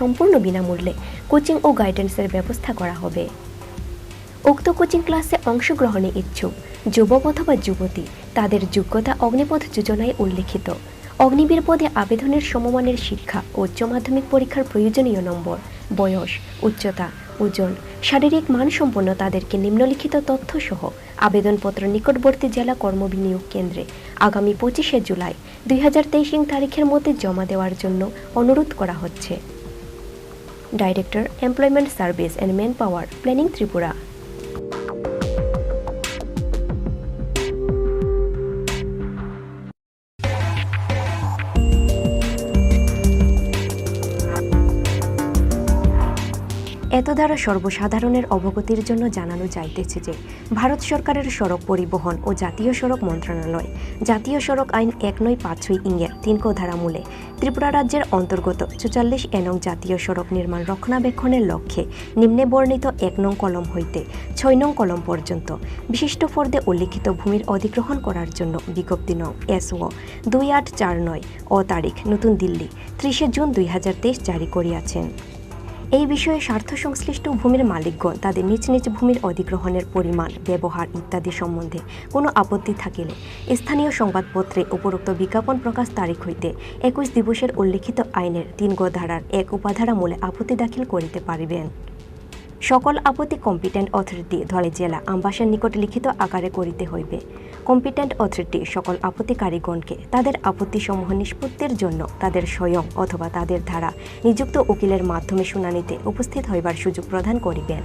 সম্পূর্ণ বিনামূল্যে কোচিং ও গাইডেন্সের ব্যবস্থা করা হবে। উক্ত কোচিং ক্লাসে অংশগ্রহণে ইচ্ছুক যুবক অথবা যুবতী তাদের যোগ্যতা অগ্নিপথ যোজনায় উল্লেখিত অগ্নিবীর পদে আবেদনের সমমানের শিক্ষা, উচ্চ মাধ্যমিক পরীক্ষার প্রয়োজনীয় নম্বর, বয়স, উচ্চতা, ওজন, শারীরিক মানসম্পন্ন তাদেরকে নিম্নলিখিত তথ্যসহ আবেদনপত্র নিকটবর্তী জেলা কর্মবিনিয়োগ কেন্দ্রে আগামী 25শে জুলাই 2023 তারিখের মধ্যে জমা দেওয়ার জন্য অনুরোধ করা হচ্ছে। Director, employment service and man power, planning, Tripura. এত দ্বারা সর্বসাধারণের অবগতির জন্য জানানো যাইতেছে যে ভারত সরকারের সড়ক পরিবহন ও জাতীয় সড়ক মন্ত্রণালয় জাতীয় সড়ক আইন 1956 3 ক ধারা মূলে ত্রিপুরা রাজ্যের অন্তর্গত 44 নং জাতীয় সড়ক নির্মাণ রক্ষণাবেক্ষণের লক্ষ্যে নিম্নে বর্ণিত 1 নং কলম হইতে 6 নং কলম পর্যন্ত বিশিষ্ট ফর্দে উল্লিখিত ভূমির অধিগ্রহণ করার জন্য বিজ্ঞপ্তি নং SO 2849 ও তারিখ নতুন দিল্লি 30 জুন 2023 জারি করিয়াছেন। এই বিষয়ে স্বার্থ সংশ্লিষ্ট ভূমির মালিকগণ তাদের নিজ নিজ ভূমির অধিগ্রহণের পরিমাণ, ব্যবহার ইত্যাদি সম্বন্ধে কোনো আপত্তি থাকিলে স্থানীয় সংবাদপত্রে উপরোক্ত বিজ্ঞাপন প্রকাশ তারিখ হইতে 21 দিবসের উল্লিখিত আইনের 3 গ ধারার 1 উপাধারা মূলে আপত্তি দাখিল করিতে পারিবেন। সকল আপত্তি কম্পিটেন্ট অথরিটি ধলাই জেলা আমবাসার নিকট লিখিত আকারে করিতে হইবে। কম্পিটেন্ট অথরিটি সকল আপত্তিকারীগণকে তাদের আপত্তিসমূহ নিষ্পত্তির জন্য তাদের স্বয়ং অথবা তাদের দ্বারা নিযুক্ত উকিলের মাধ্যমে শুনানিতে উপস্থিত হইবার সুযোগ প্রদান করিবেন।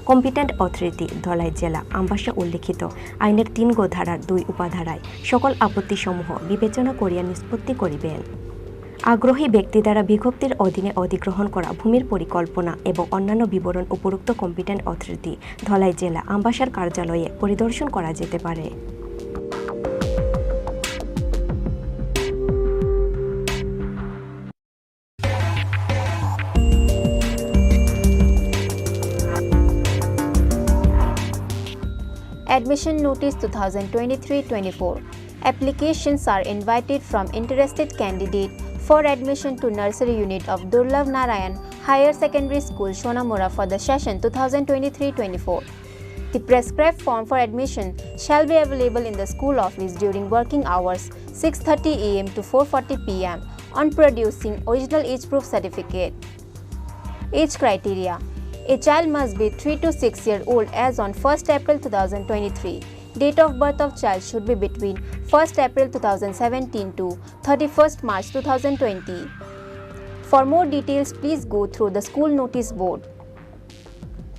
কম্পিটেন্ট অথরিটি ধলাই জেলা আমবাসা উল্লিখিত আইনের 3 গ ধারার 2 উপাধারায় সকল আপত্তিসমূহ বিবেচনা করিয়া নিষ্পত্তি করিবেন। আগ্রহী ব্যক্তি দ্বারা বিজ্ঞপ্তির অধীনে অধিগ্রহণ করা ভূমির পরিকল্পনা এবং অন্যান্য বিবরণ উপরোক্ত কম্পিটেন্ট অথরিটি ধলাই জেলা আমবাসার কার্যালয়ে পরিদর্শন করা যেতে পারে। Admission Notice 2023-24. Applications are invited from interested candidate for admission to Nursery Unit of Durlabh Narayan Higher Secondary School, Shonamura for the session 2023-24. The prescribed form for admission shall be available in the school office during working hours 6:30 am to 4:40 pm on producing original age proof certificate. Age criteria: a child must be 3 to 6 years old as on 1st April 2023. Date of birth of child should be between 1st April 2017 to 31st March 2020. For more details, please go through the school notice board.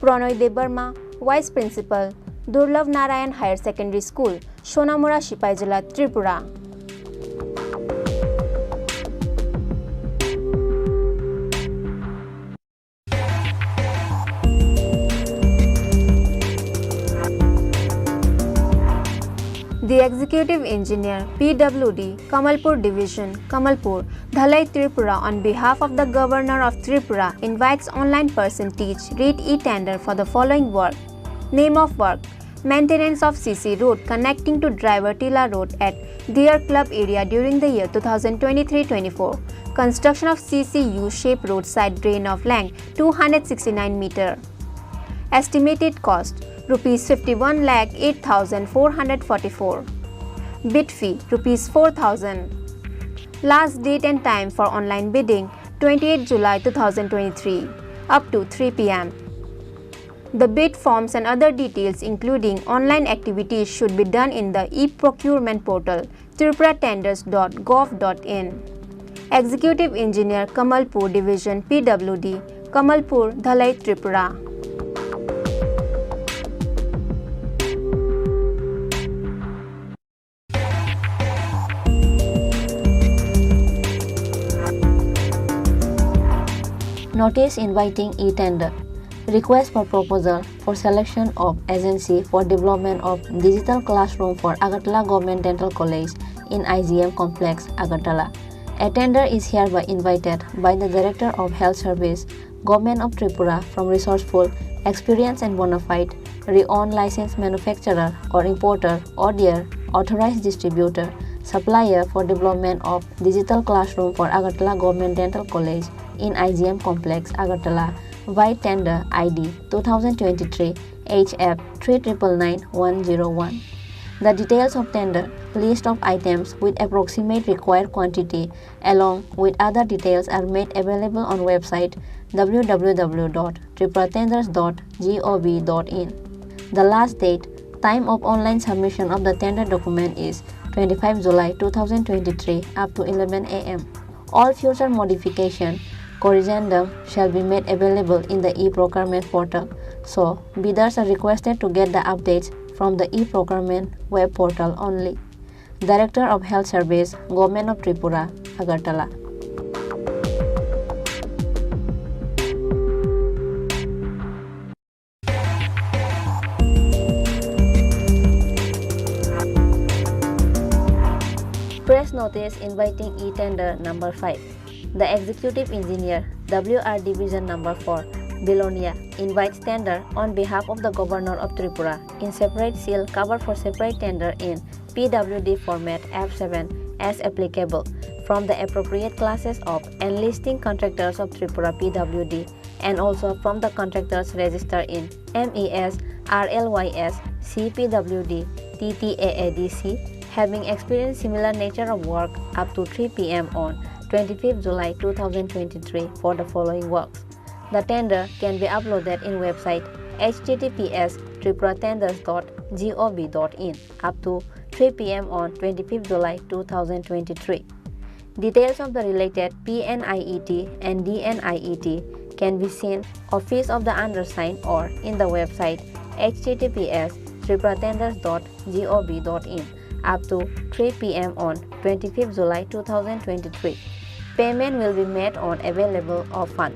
Pranoy Debarma, Vice Principal, Durlabh Narayan Higher Secondary School, Shonamura, Sipai Jila, Tripura. The Executive Engineer, PWD, Kamalpur Division, Kamalpur, Dhalai, Tripura, on behalf of the Governor of Tripura, invites online person teach read e-tender for the following work. Name of work: maintenance of CC road connecting to Driver Tila Road at Deer Club area during the year 2023-24. Construction of CC U-shaped roadside drain of length 269 meter. Estimated cost Rupees 51,08,444. Bid fee Rupees 4,000. Last date and time for online bidding 28 July 2023 up to 3 pm. The bid forms and other details including online activities should be done in the e-procurement portal tripuratenders.gov.in. Executive Engineer, Kamalpur Division, PWD, Kamalpur, Dhalai, Tripura. Notice inviting e-tender. Request for proposal for selection of agency for development of digital classroom for Agartala Government Dental College in IGM Complex, Agartala. A tender is hereby invited by the Director of Health Service, Government of Tripura, from resourceful, experienced and bona fide, renowned licensed manufacturer or importer or their authorized distributor, supplier for development of digital classroom for Agartala Government Dental College in IGM Complex, Agartala by tender ID 2023 HF 3999101. The details of tender, list of items with approximate required quantity along with other details are made available on website www.tripuratenders.gov.in. The last date, time of online submission of the tender document is 25 July 2023 up to 11 a.m. All future modification, corrigendum shall be made available in the e-procurement portal, so bidders are requested to get the updates from the e-procurement web portal only. Director of Health Service, Government of Tripura, Agartala. Press notice inviting e-tender number 5. The Executive Engineer, WR Division number 4, Bilonia, invites tender on behalf of the Governor of Tripura in separate seal cover for separate tender in PWD format F7 as applicable from the appropriate classes of enlisting contractors of Tripura PWD and also from the contractors registered in MES, RLYS, CPWD, TTAADC having experienced similar nature of work up to 3 p.m. on 25th July 2023 for the following works. The tender can be uploaded in website https://tripuratenders.gov.in up to 3 p.m. on 25th July 2023. Details of the related PNIET and DNIET can be seen Office of the Undersigned or in the website https://tripuratenders.gov.in up to 3 p.m. on 25th July 2023. Payment will be made on available of fund.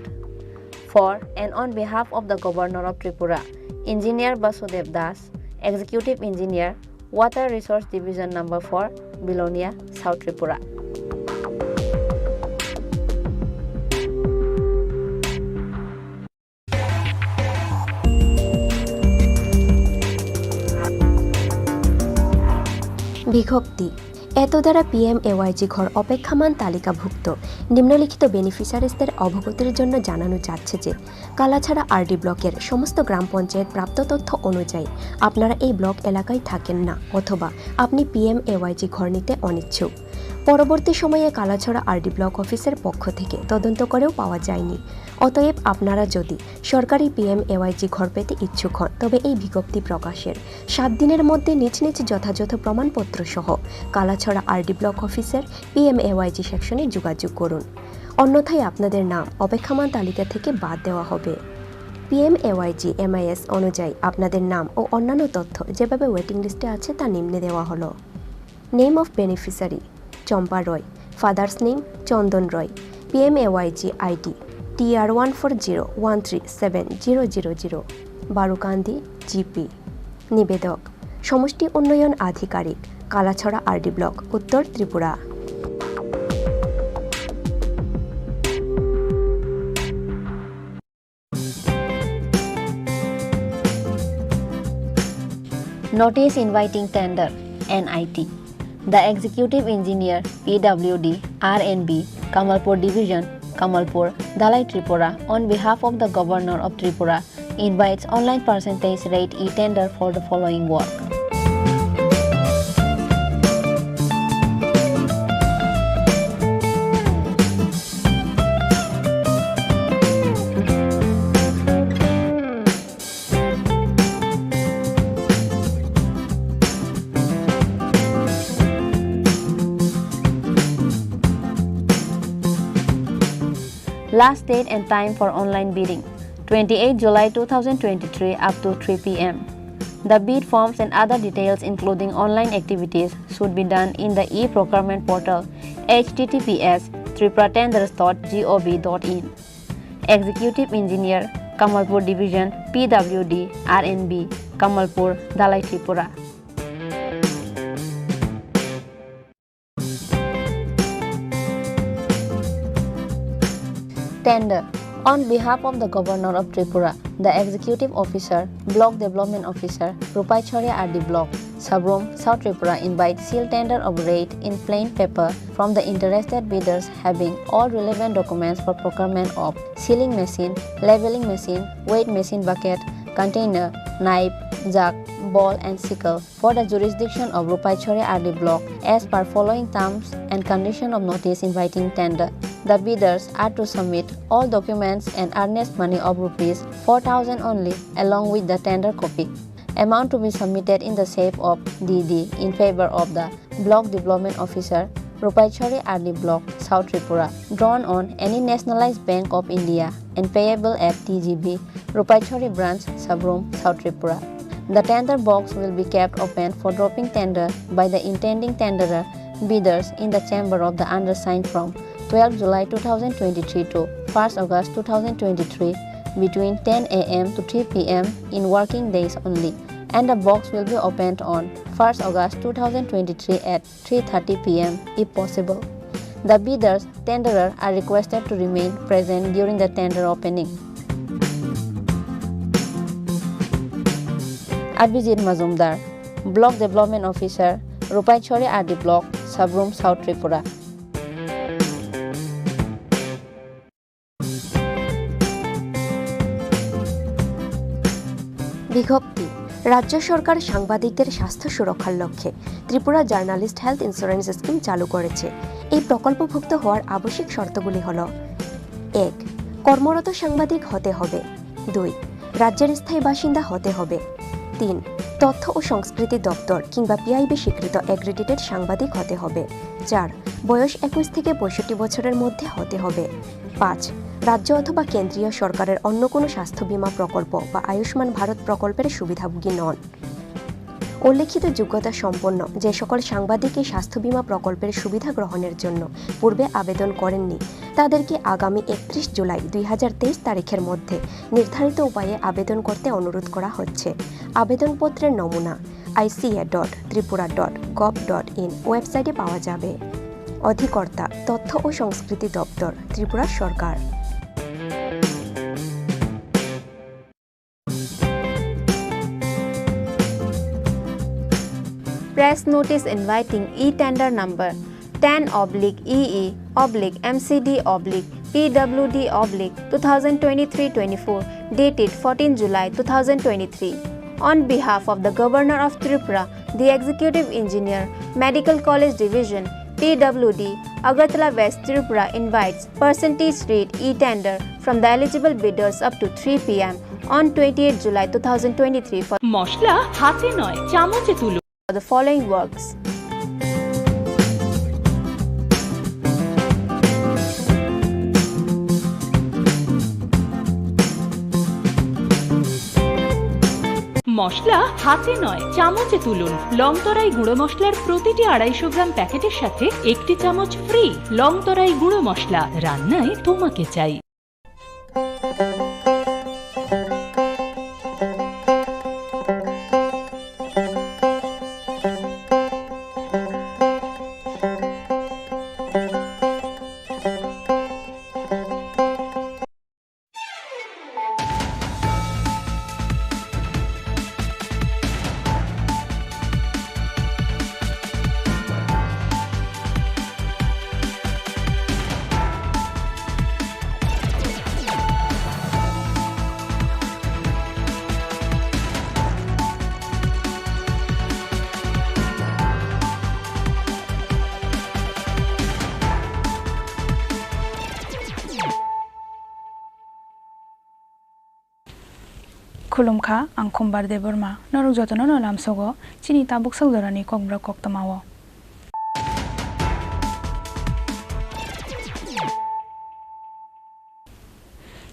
For and on behalf of the Governor of Tripura, Engineer Basudev Das, Executive Engineer, Water Resource Division number 4, Bilonia, South Tripura. বিভক্তি এত দ্বারা PMAYG ঘর অপেক্ষমান তালিকাভুক্ত নিম্নলিখিত বেনিফিশিয়ারিজদের অবগতির জন্য জানানো যাচ্ছে যে কালাছাড়া আরডি ব্লকের সমস্ত গ্রাম পঞ্চায়েত প্রাপ্ত তথ্য অনুযায়ী আপনারা এই ব্লক এলাকায় থাকেন না অথবা আপনি PMAYG ঘর নিতে অনিচ্ছুক। পরবর্তী সময়ে কালাছড়া আরডি ব্লক অফিসের পক্ষ থেকে তদন্ত করেও পাওয়া যায়নি। অতএব আপনারা যদি সরকারি PMAYG ঘর পেতে ইচ্ছুক হন তবে এই বিজ্ঞপ্তি প্রকাশের 7 দিনের মধ্যে নিজ নিজ যথাযথ প্রমাণপত্র সহ কালাছড়া আরডি ব্লক অফিসের PMAYG সেকশনে যোগাযোগ করুন, অন্যথায় আপনাদের নাম অপেক্ষমান তালিকা থেকে বাদ দেওয়া হবে। PMAYG MIS অনুযায়ী আপনাদের নাম ও অন্যান্য তথ্য যেভাবে ওয়েটিং লিস্টে আছে তা নিম্নে দেওয়া হলো। Name of beneficiary Champa Roy, father's name Chandan Roy, PMAYG ID TR1401370000, বারুকান্দি GP। নিবেদক সমষ্টি উন্নয়ন আধিকারিক, কালাছড়া আরডি ব্লক, উত্তর Tripura. Notice inviting tender NIT. The Executive Engineer PWD RNB Kamalpur Division, Kamalpur, Dalai Tripura on behalf of the Governor of Tripura invites online percentage rate e-tender for the following work. Last date and time for online bidding, 28 July 2023 up to 3 p.m. The bid forms and other details including online activities should be done in the e-procurement portal https://tripuratenders.gov.in. Executive Engineer, Kamalpur Division, PWD, RNB, Kamalpur, Dalai Tripura. Tender on behalf of the Governor of Tripura, The Executive Officer, Block Development Officer, Rupaichori RD Block, Sabrom, South Tripura invite seal tender of rate in plain paper from the interested bidders having all relevant documents for procurement of sealing machine, leveling machine, weight machine bucket, container, knife, jug, ball and sickle for the jurisdiction of Rupaichori RD Block as per following terms and condition of notice inviting tender. The bidders are to submit all documents and earnest money of rupees 4,000 only along with the tender copy. Amount to be submitted in the shape of DD in favor of the Block Development Officer, Rupaichori RD Block, South Tripura, drawn on any nationalized Bank of India and payable at TGB, Rupaichori Branch, Sabrom, South Tripura. The tender box will be kept open for dropping tender by the intending tenderer bidders in the chamber of the undersigned from 12 July 2023 to 1st August 2023 between 10 a.m. to 3 p.m. in working days only, and the box will be opened on 1st August 2023 at 3:30 p.m. if possible. The bidders, tenderer are requested to remain present during the tender opening. Abhijit Mazumdar, Block Development Officer, Rupaichori RD Block, Sabrom, South Tripura. বিজ্ঞপ্তি রাজ্য সরকার সাংবাদিকদের স্বাস্থ্য সুরক্ষার লক্ষ্যে Tripura journalist health insurance scheme চালু করেছে। এই প্রকল্পভুক্ত হওয়ার আবশ্যিক শর্তগুলি হল: 1. কর্মরত সাংবাদিক হতে হবে। 2. রাজ্যের স্থায়ী বাসিন্দা হতে হবে। 3. তথ্য ও সংস্কৃতি দপ্তর কিংবা পিআইবি স্বীকৃত অ্যাক্রেডিটেড সাংবাদিক হতে হবে। 4. বয়স 21 থেকে 65 বছরের মধ্যে হতে হবে। 5. রাজ্য অথবা কেন্দ্রীয় সরকারের অন্য কোনো স্বাস্থ্য বীমা প্রকল্প বা আয়ুষ্মান ভারত প্রকল্পের সুবিধাভোগী নন। উল্লেখিত যোগ্যতা সম্পন্ন যে সকল সাংবাদিক এই স্বাস্থ্য বীমা প্রকল্পের সুবিধা গ্রহণের জন্য পূর্বে আবেদন করেননি তাদেরকে আগামী 31 জুলাই 2023 তারিখের মধ্যে নির্ধারিত উপায়ে আবেদন করতে অনুরোধ করা হচ্ছে। আবেদনপত্রের নমুনা ica.tripura.gov.in ওয়েবসাইটে পাওয়া যাবে। অধিকর্তা তথ্য ও সংস্কৃতি দপ্তর, ত্রিপুরা সরকার। Press notice inviting e-tender number 10/EE/MCD/PWD/2023-24 dated 14 July 2023. On behalf of the Governor of Tripura, the Executive Engineer, Medical College Division, PWD, Agartala West Tripura invites percentage rate e-tender from the eligible bidders up to 3 p.m. on 28 July 2023 for মশলা হাতে নয় চামচে তুলো the following works. মশলা হাতে নয় চামচে তুলুন। লংতরাই গুঁড়ো মশলার প্রতিটি 250 গ্রাম প্যাকেটের সাথে 1টি চামচ ফ্রি। লংতরাই গুঁড়ো মশলা, রান্নায় তোমাকে চাই। खुलुमखा आं खम्बार दे बोरमा नरक जतन नलाम सगो चिनी ताबुक सगदरानि kokborok koktamawo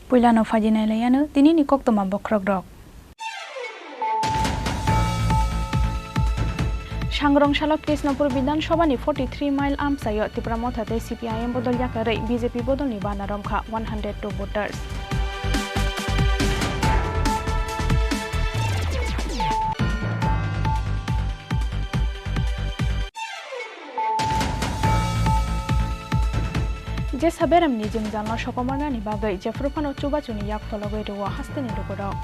puilano fajinai layano dinini koktoma bokrok rok सांग्रंशाला कृष्णपुर विधानसभानि 43 माइल आमसायो त्रिपुरा मथाते CPIM बदल जाकारै BJP बदलनि बानारमखा 102 voters je saberam ni jingjalno sokomarna ni bagai jefrufano chubachuni yak fologoi ruwa hasteni lukurok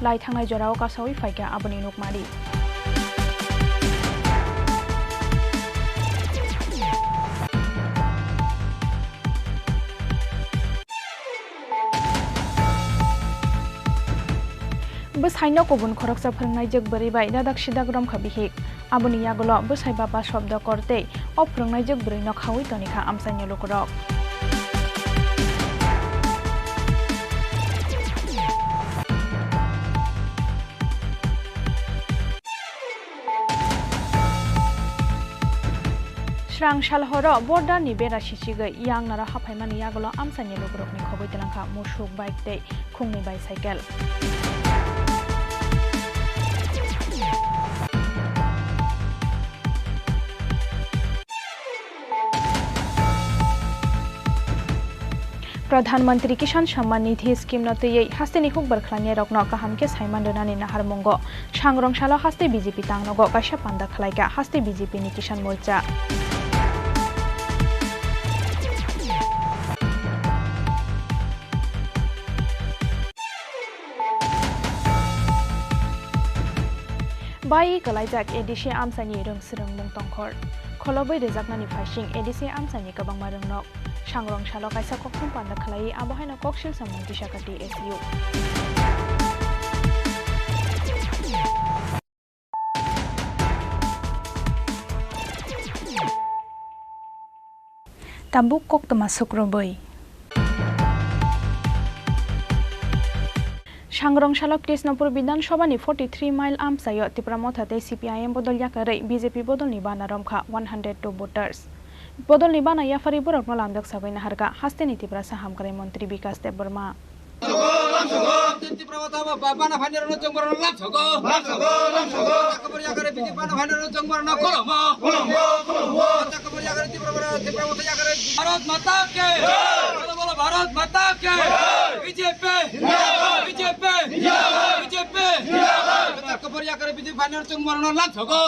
lai thangnai jorao kasawi faika aboni nukmari Besaino kubun khoroksa phrangnai jog bari bai dadak sidak rom khabihik aboni yagolo besai baba shobda korte o phrangnai jog bari no khawi tonika amsanya lukurok Shrang shalhoro border ni bera sisigai yang nara haphaimani yagolo amsanya lukurok ni khoboi telangkha musuk bike te khungni bicycle Pradhanmantri Kisan Samman Nidhi Scheme notei hasteni hukbar khlani rokno kaham ke saiman donani nahar mongo sangrong salo haste BJP tangnogo kaisa panda khlaika haste BJP ni Kisan Morcha Bai kalaijak ADC amsani rung srung mung tongkhor kholobai rejaknani phasing ADC amsani kabang marung nok sangrong salo kaisa kokthum panda khlai abahaina koksil samung disakati SU Tabuk koktama sukrobai Sangrong Shalok Krishnapur Bidan Shobani 43 mile amsayo Tripura mothate CPIM bodol yakarei BJP bodol ni bana romkha 102 voters bodol ni bana yafari borok no lamdak sabai naharka hasteni Tripura sahamkare mantri Vikas Deborma Bharat माता के BJP BJP BJP कबरिया करे BJP final चंगमरनो लाछगो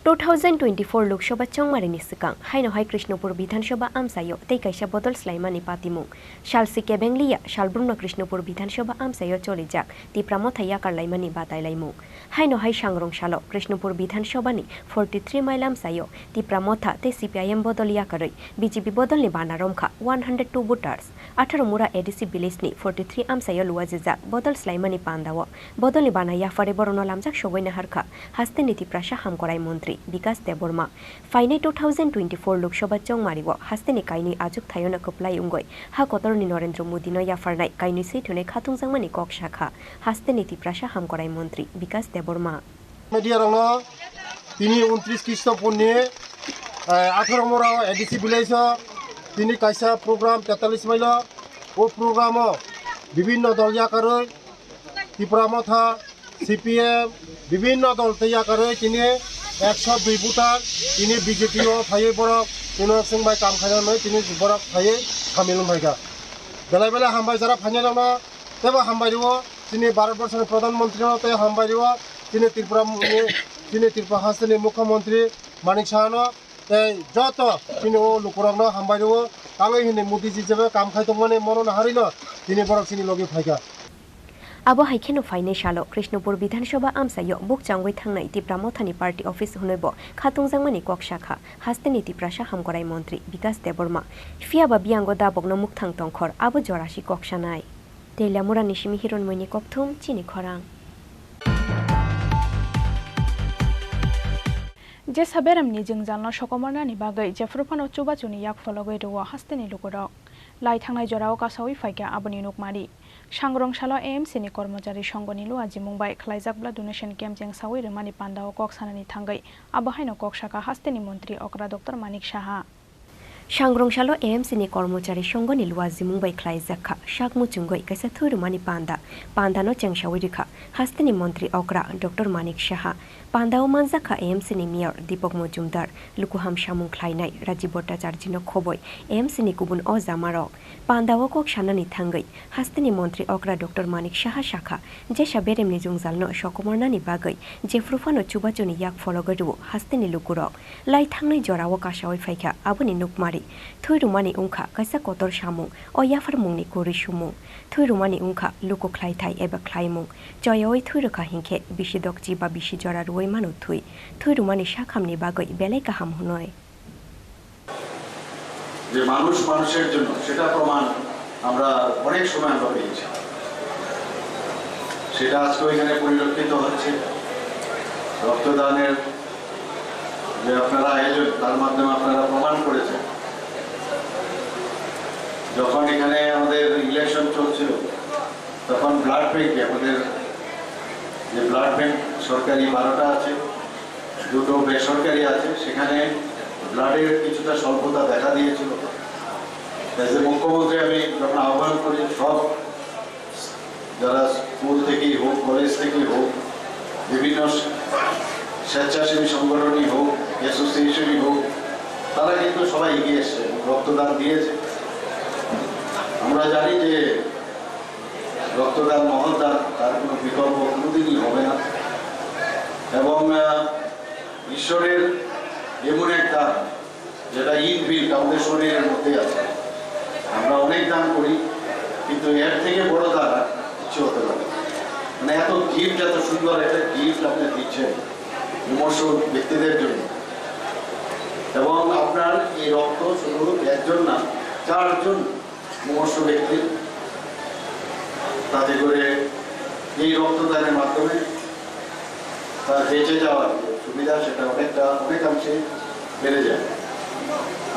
2024 Lok Sabha चंगमारिनि सिगां हाइनहाय कृष्णपुर विधानसभा आमसायो तै काइसा बदल स्लाइमानि पातिमुं सालसि केबेंलिया सालब्रुंनो कृष्णपुर विधानसभा आमसायो चलिजाक तिप्रा मथाया कारलाइमानि बादायलाइमुं हाइनहाय सांग्रं सालो कृष्णपुर विधानसभानि 43 mile आमसायो Tipra मथा तै CPIM बदल याकारै BJP बदलनि बानारमखा 102 voters 18 मुरा ADC विलेजनि 43 आमसायो लुवाजेजाक बदल स्लाइमानि पान्दाव बदलनि बाना याफारे बरनो लामजाक सगैना हारखा हास्तेनि तिप्रा साहामकराय मन्त्री Vikas Deborma Fainai 2024 लोकसभा चंगमारिव हास्तेनि काइनि आजुक थायनो कप्लाइ उंगय हा कतरनि नरेन्द्र मोदी नो याफारनाय काइनि सैथुनै खाथुंजांमानि कक शाखा हास्तेनि तिप्रा साहामकराय मन्त्री Vikas Deborma Media rangno tini 29 Krishnapunni 18 mora ADC village tini kaisa program 43 mailo o programo bibhinno dol yakaroi Tripura motha CPM bibhinno dol yakaroi tini 102 voter tini BJP o phaiye borok tino singbai kam khainai tini borok phaiye kamilun bhaika belai belai hambai jara phainalona tebo hambai riwo tini bharatborshor pradhanmantri no te hambai riwo tini Tripura hasteni mukhyamantri Manik Sahano ei joto tini o lukurokno hambai riwo tangai hini Modi ji jebe kam khaitongmani moron harilo tini borok sini logi phaika Abo haikeno faine shalo Krishnapur Vidhanasabha amsayo buk changwai thangnai Tripura mothani party office hunaibo khatungjangmani kok shakha hasteni Tripura sahamkorai mantri Vikas Deborma fiaba biango dabogno mukthang tongkhor abo jorashi koksanai Teilamura nishimi hironmoini kokthum Chini Khorang Je saberam ni jingjalno sokomarna ni bagai jefrufano chubachuni yak fologoi ruwa hasteni lukurok lai thangnai jorao kasawi faika aboni nukmari Sangrong Salo AMC ni kormojari songoni luaji Mumbai khlaijakbla donation camp jeng sawi remani pandao kok sanani thangai abahaino kok shaka hasteni mantri okra Dr. Manik Saha Sangrong Salo AMC ni kormojari songoni luaji Mumbai khlaijakha sakmu chungoi kaisa thurumani pandano chengsawi rikha hasteni mantri okra Dr. Manik Saha Pandao manjaka AMC ni mayor Deepak Mojumdar Lukuham Samung khlainai Rajiv Bhattacharya no khoboi AMC ni kubun o jamarok Pandao kok sanani thangai hasteni mantri okra Dr. Manik Saha shakha jesa beremni jungjalno sokomarnani bagai jefrufano chubachoni yak fologadu hasteni lukurok lai thangnai jorao kasawai faika abuni nukmari hai thui rumani ungkha kaisa kotor samung o yafar mungni kori sumung thui rumani ungkha luko khlai thai eba khlaimung joyoi thui rokha hingkhe bisi dokji ba bisi jora ruoi manu thui rumani sakhamni bagoi belai kaham hunoi যে মানুষ মানুষের জন্য সেটা প্রমাণ আমরা অনেক সময় আমরা পেয়েছি সেটা আজকে এখানে পরিলক্ষিত হচ্ছে রক্তদানের যে আপনারা আয়োজন তার মাধ্যমে আপনারা প্রমাণ করেছেন যখন এখানে আমাদের ইলেকশন চলছিল তখন ব্লাড ব্যাংকে আমাদের যে ব্লাড ব্যাংক সরকারি 12টা আছে দুটো বেসরকারি আছে সেখানে ব্লাডের কিছুটা স্বল্পতা দেখা দিয়েছিল মুখ্যমন্ত্রী আমি যখন আহ্বান করি সব যারা স্কুল থেকেই হোক কলেজ থেকেই হোক বিভিন্ন স্বেচ্ছাসেবী সংগঠনই হোক অ্যাসোসিয়েশনই হোক তারা কিন্তু সবাই এগিয়ে এসছে রক্তদান দিয়েছে আমরা জানি যে রক্তদান মহৎদান তার কোনো বিকল্প কোনোদিনই হবে না এবং ঈশ্বরের এমন এক দান যেটা ইনবিল্ট আমাদের শরীরের মধ্যে আছে আমরা অনেক দান করি কিন্তু এর থেকে বড় দান কিছু হতে পারে মানে এত গিফট এত সুন্দর একটা গিফট আপনি দিচ্ছেন বিমর্ষ ব্যক্তিদের জন্য এবং আপনার এই রক্ত শুধু একজন না 4 জন বিমর্ষ ব্যক্তির তাতে করে এই রক্তদানের মাধ্যমে তার বেঁচে যাওয়ার সুবিধা সেটা অনেকাংশে বেড়ে যায়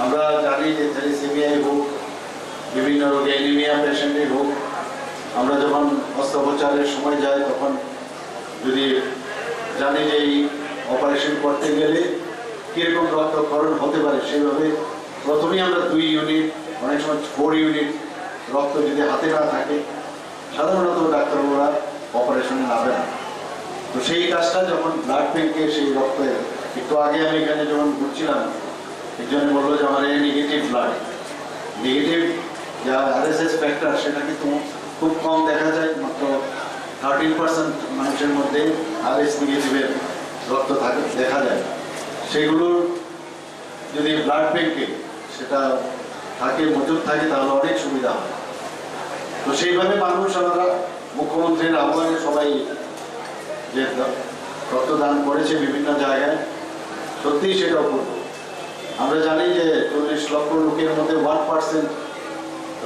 আমরা জানি যে থ্যালাসেমিয়াই হোক বিভিন্ন রোগে অ্যানিমিয়া পেশেন্টই হোক আমরা যখন অস্ত্রোপচারের সময় যাই তখন যদি জানি যে এই অপারেশন করতে গেলে কীরকম রক্তক্ষরণ হতে পারে সেইভাবে প্রথমেই আমরা 2 ইউনিট অনেক সময় 4 ইউনিট রক্ত যদি হাতে না থাকে সাধারণত ডাক্তারবাবুরা অপারেশনে নামে না তো সেই কাজটা যখন ব্লাড ব্যাংকে সেই রক্তের একটু আগে আমি এখানে যখন ঘুরছিলাম একজন বললো যে আমার নেগেটিভ ব্লাড নেগেটিভ যা আরএসএস ফ্যাক্টর সেটা কিন্তু খুব কম দেখা যায় মাত্র 13% মানুষের মধ্যে আরএস নেগেটিভের রক্ত দেখা যায় সেগুলো যদি ব্লাড ব্যাংকে সেটা থাকে মজুদ থাকে তাহলে অনেক সুবিধা হয় তো সেইভাবে মানুষ আমরা মুখ্যমন্ত্রীর আহ্বানে সবাই যে রক্তদান করেছে বিভিন্ন জায়গায় সত্যিই সেটা অপূর্ব আমরা জানি যে 40 লক্ষ লোকের মধ্যে 1%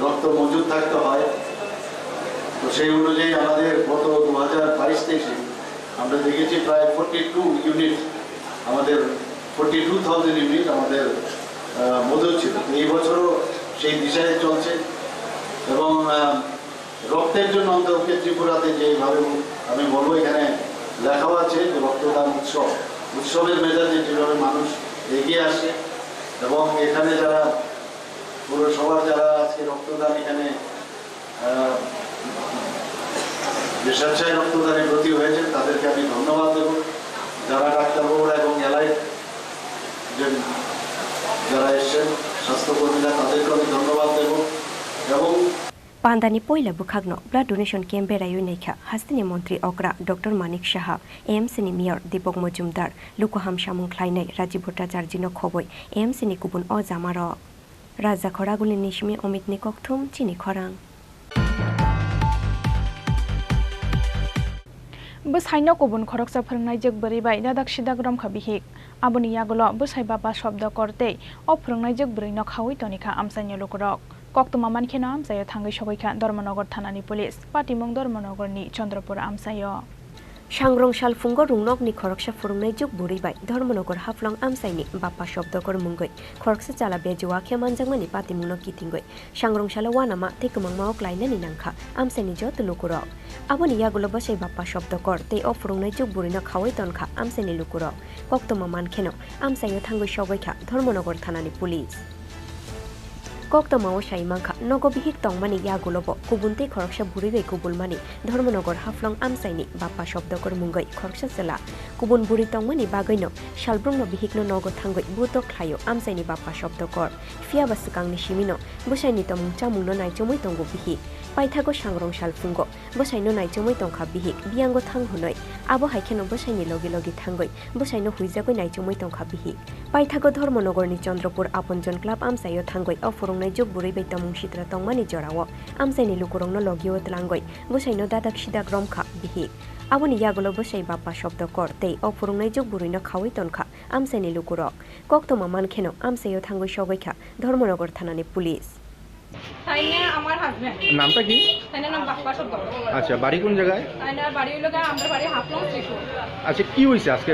রক্ত মজুদ থাকতে হয় তো সেই অনুযায়ী আমাদের গত 2022-23 আমরা দেখেছি প্রায় 42 ইউনিট আমাদের 42,000 ইউনিট আমাদের মজুদ ছিল এই বছরও সেই দিশায় চলছে এবং রক্তের জন্য অন্তর্কে ত্রিপুরাতে যেভাবে আমি বলবো এখানে লেখাও আছে যে রক্তদান উৎসবের মেজাজে যেভাবে মানুষ এগিয়ে আসে এবং এখানে যারা পৌরসভার যারা আজকে রক্তদান এখানে স্বেচ্ছায় রক্তদানে ব্রতী হয়েছে তাদেরকে আমি ধন্যবাদ দেব যারা ডাক্তারবাবুরা এবং এলাইট যারা এসছেন স্বাস্থ্যকর্মীরা তাদেরকে আমি ধন্যবাদ দেব এবং Pandani poila bukhagno blood donation camp berayu neikha hastini mantri okra Dr. Manik Shaha AMC ni mayor Dipok Mojumdar lukoham samung khlainai Rajiv Bhattacharya no khoboi AMC ni kubun o jamaro Raja Khoraguli Nishmi Omit ni kokthum Chini Khorang Bwsaino kubun khoroksa phrangnai jek bari bai dadak sidak rom khabihik aboni yagolo bwsai baba shobda kortei o phrangnai jek bari no khawi tonika amsaino lokorok Koktuma mankheno amsayo thangai sobaikha Dharmanagar thanani police Patimong Dharmanagarni Chandrapur amsayo Sangrong salfungo rungnokni khoroksa phurungnai juk buribai Dharmanagar haflong amsaini bappa shobdokor mungoi khoroksa chala bejuwa khemanjangmani Patimungno kitingoi Sangrong sala wanama tekmangmao klainani nangkha amsaini jot lukurok aboni yagulo basai bappa shobdokor tei o phurungnai juk burino khawai tonkha amsaini lukurok Koktuma mankheno amsayo thangai sobaikha Dharmanagar thanani police Koktama Shaimangka Nogo Bihik Tongmani Yagulobo Kubunte Korksha Buribe Kubulmani Dharmanagar Haflong Amsaini Bappa Shobdokor Mungai Korksha Sela Kubun Buri Tongmani Bagaino Shalbrungno Bihikno Nogo Tangoi Buto Klayo Amsaini Bappa Shobdokor Fia Basukang Nishimino Busaini Tomung Chamungno Naijomoi Tongo Bihik Paithago Sangrong Shalfungo Busaino Naijomoi Tongkha Bihik Biango Tanghunoi abo haikeno bosaini logi logi thanggoi bosaino huijagoi naijumoi tongkha bihi paithago ধর্মনগরনি Chandrapur আপনজন club আমসাইও থাঙ্গই অফরংনাই জুগ বুড়ি বেতামুং সিত্রা তংমানি জরাও আমসাইনি লুকুরংনো লগিও তলাঙ্গই বসাইনো দাদাক সিদাক রমখা বিহি আবনি ইয়াগুলো বসাই বাপ্পা শব্দ কর তেই অফরংনাই জুগ বুড়িনো খাওয়াই তনখা আমসাইনি লুকুরক কক্তমা মানখেনো আমসাইও থাঙ্গই সগৈখা Dharmanagar থানানি police তাইনে আমার হাজবেন্ড নামটা কি? তাইনে নাম বাপ্পা শব্দ। আচ্ছা, বাড়ি কোন জায়গায়? তাইনার বাড়ি হইলো আমার বাড়ি হাফলং ত্রিপুর। আচ্ছা, কি হয়েছে আজকে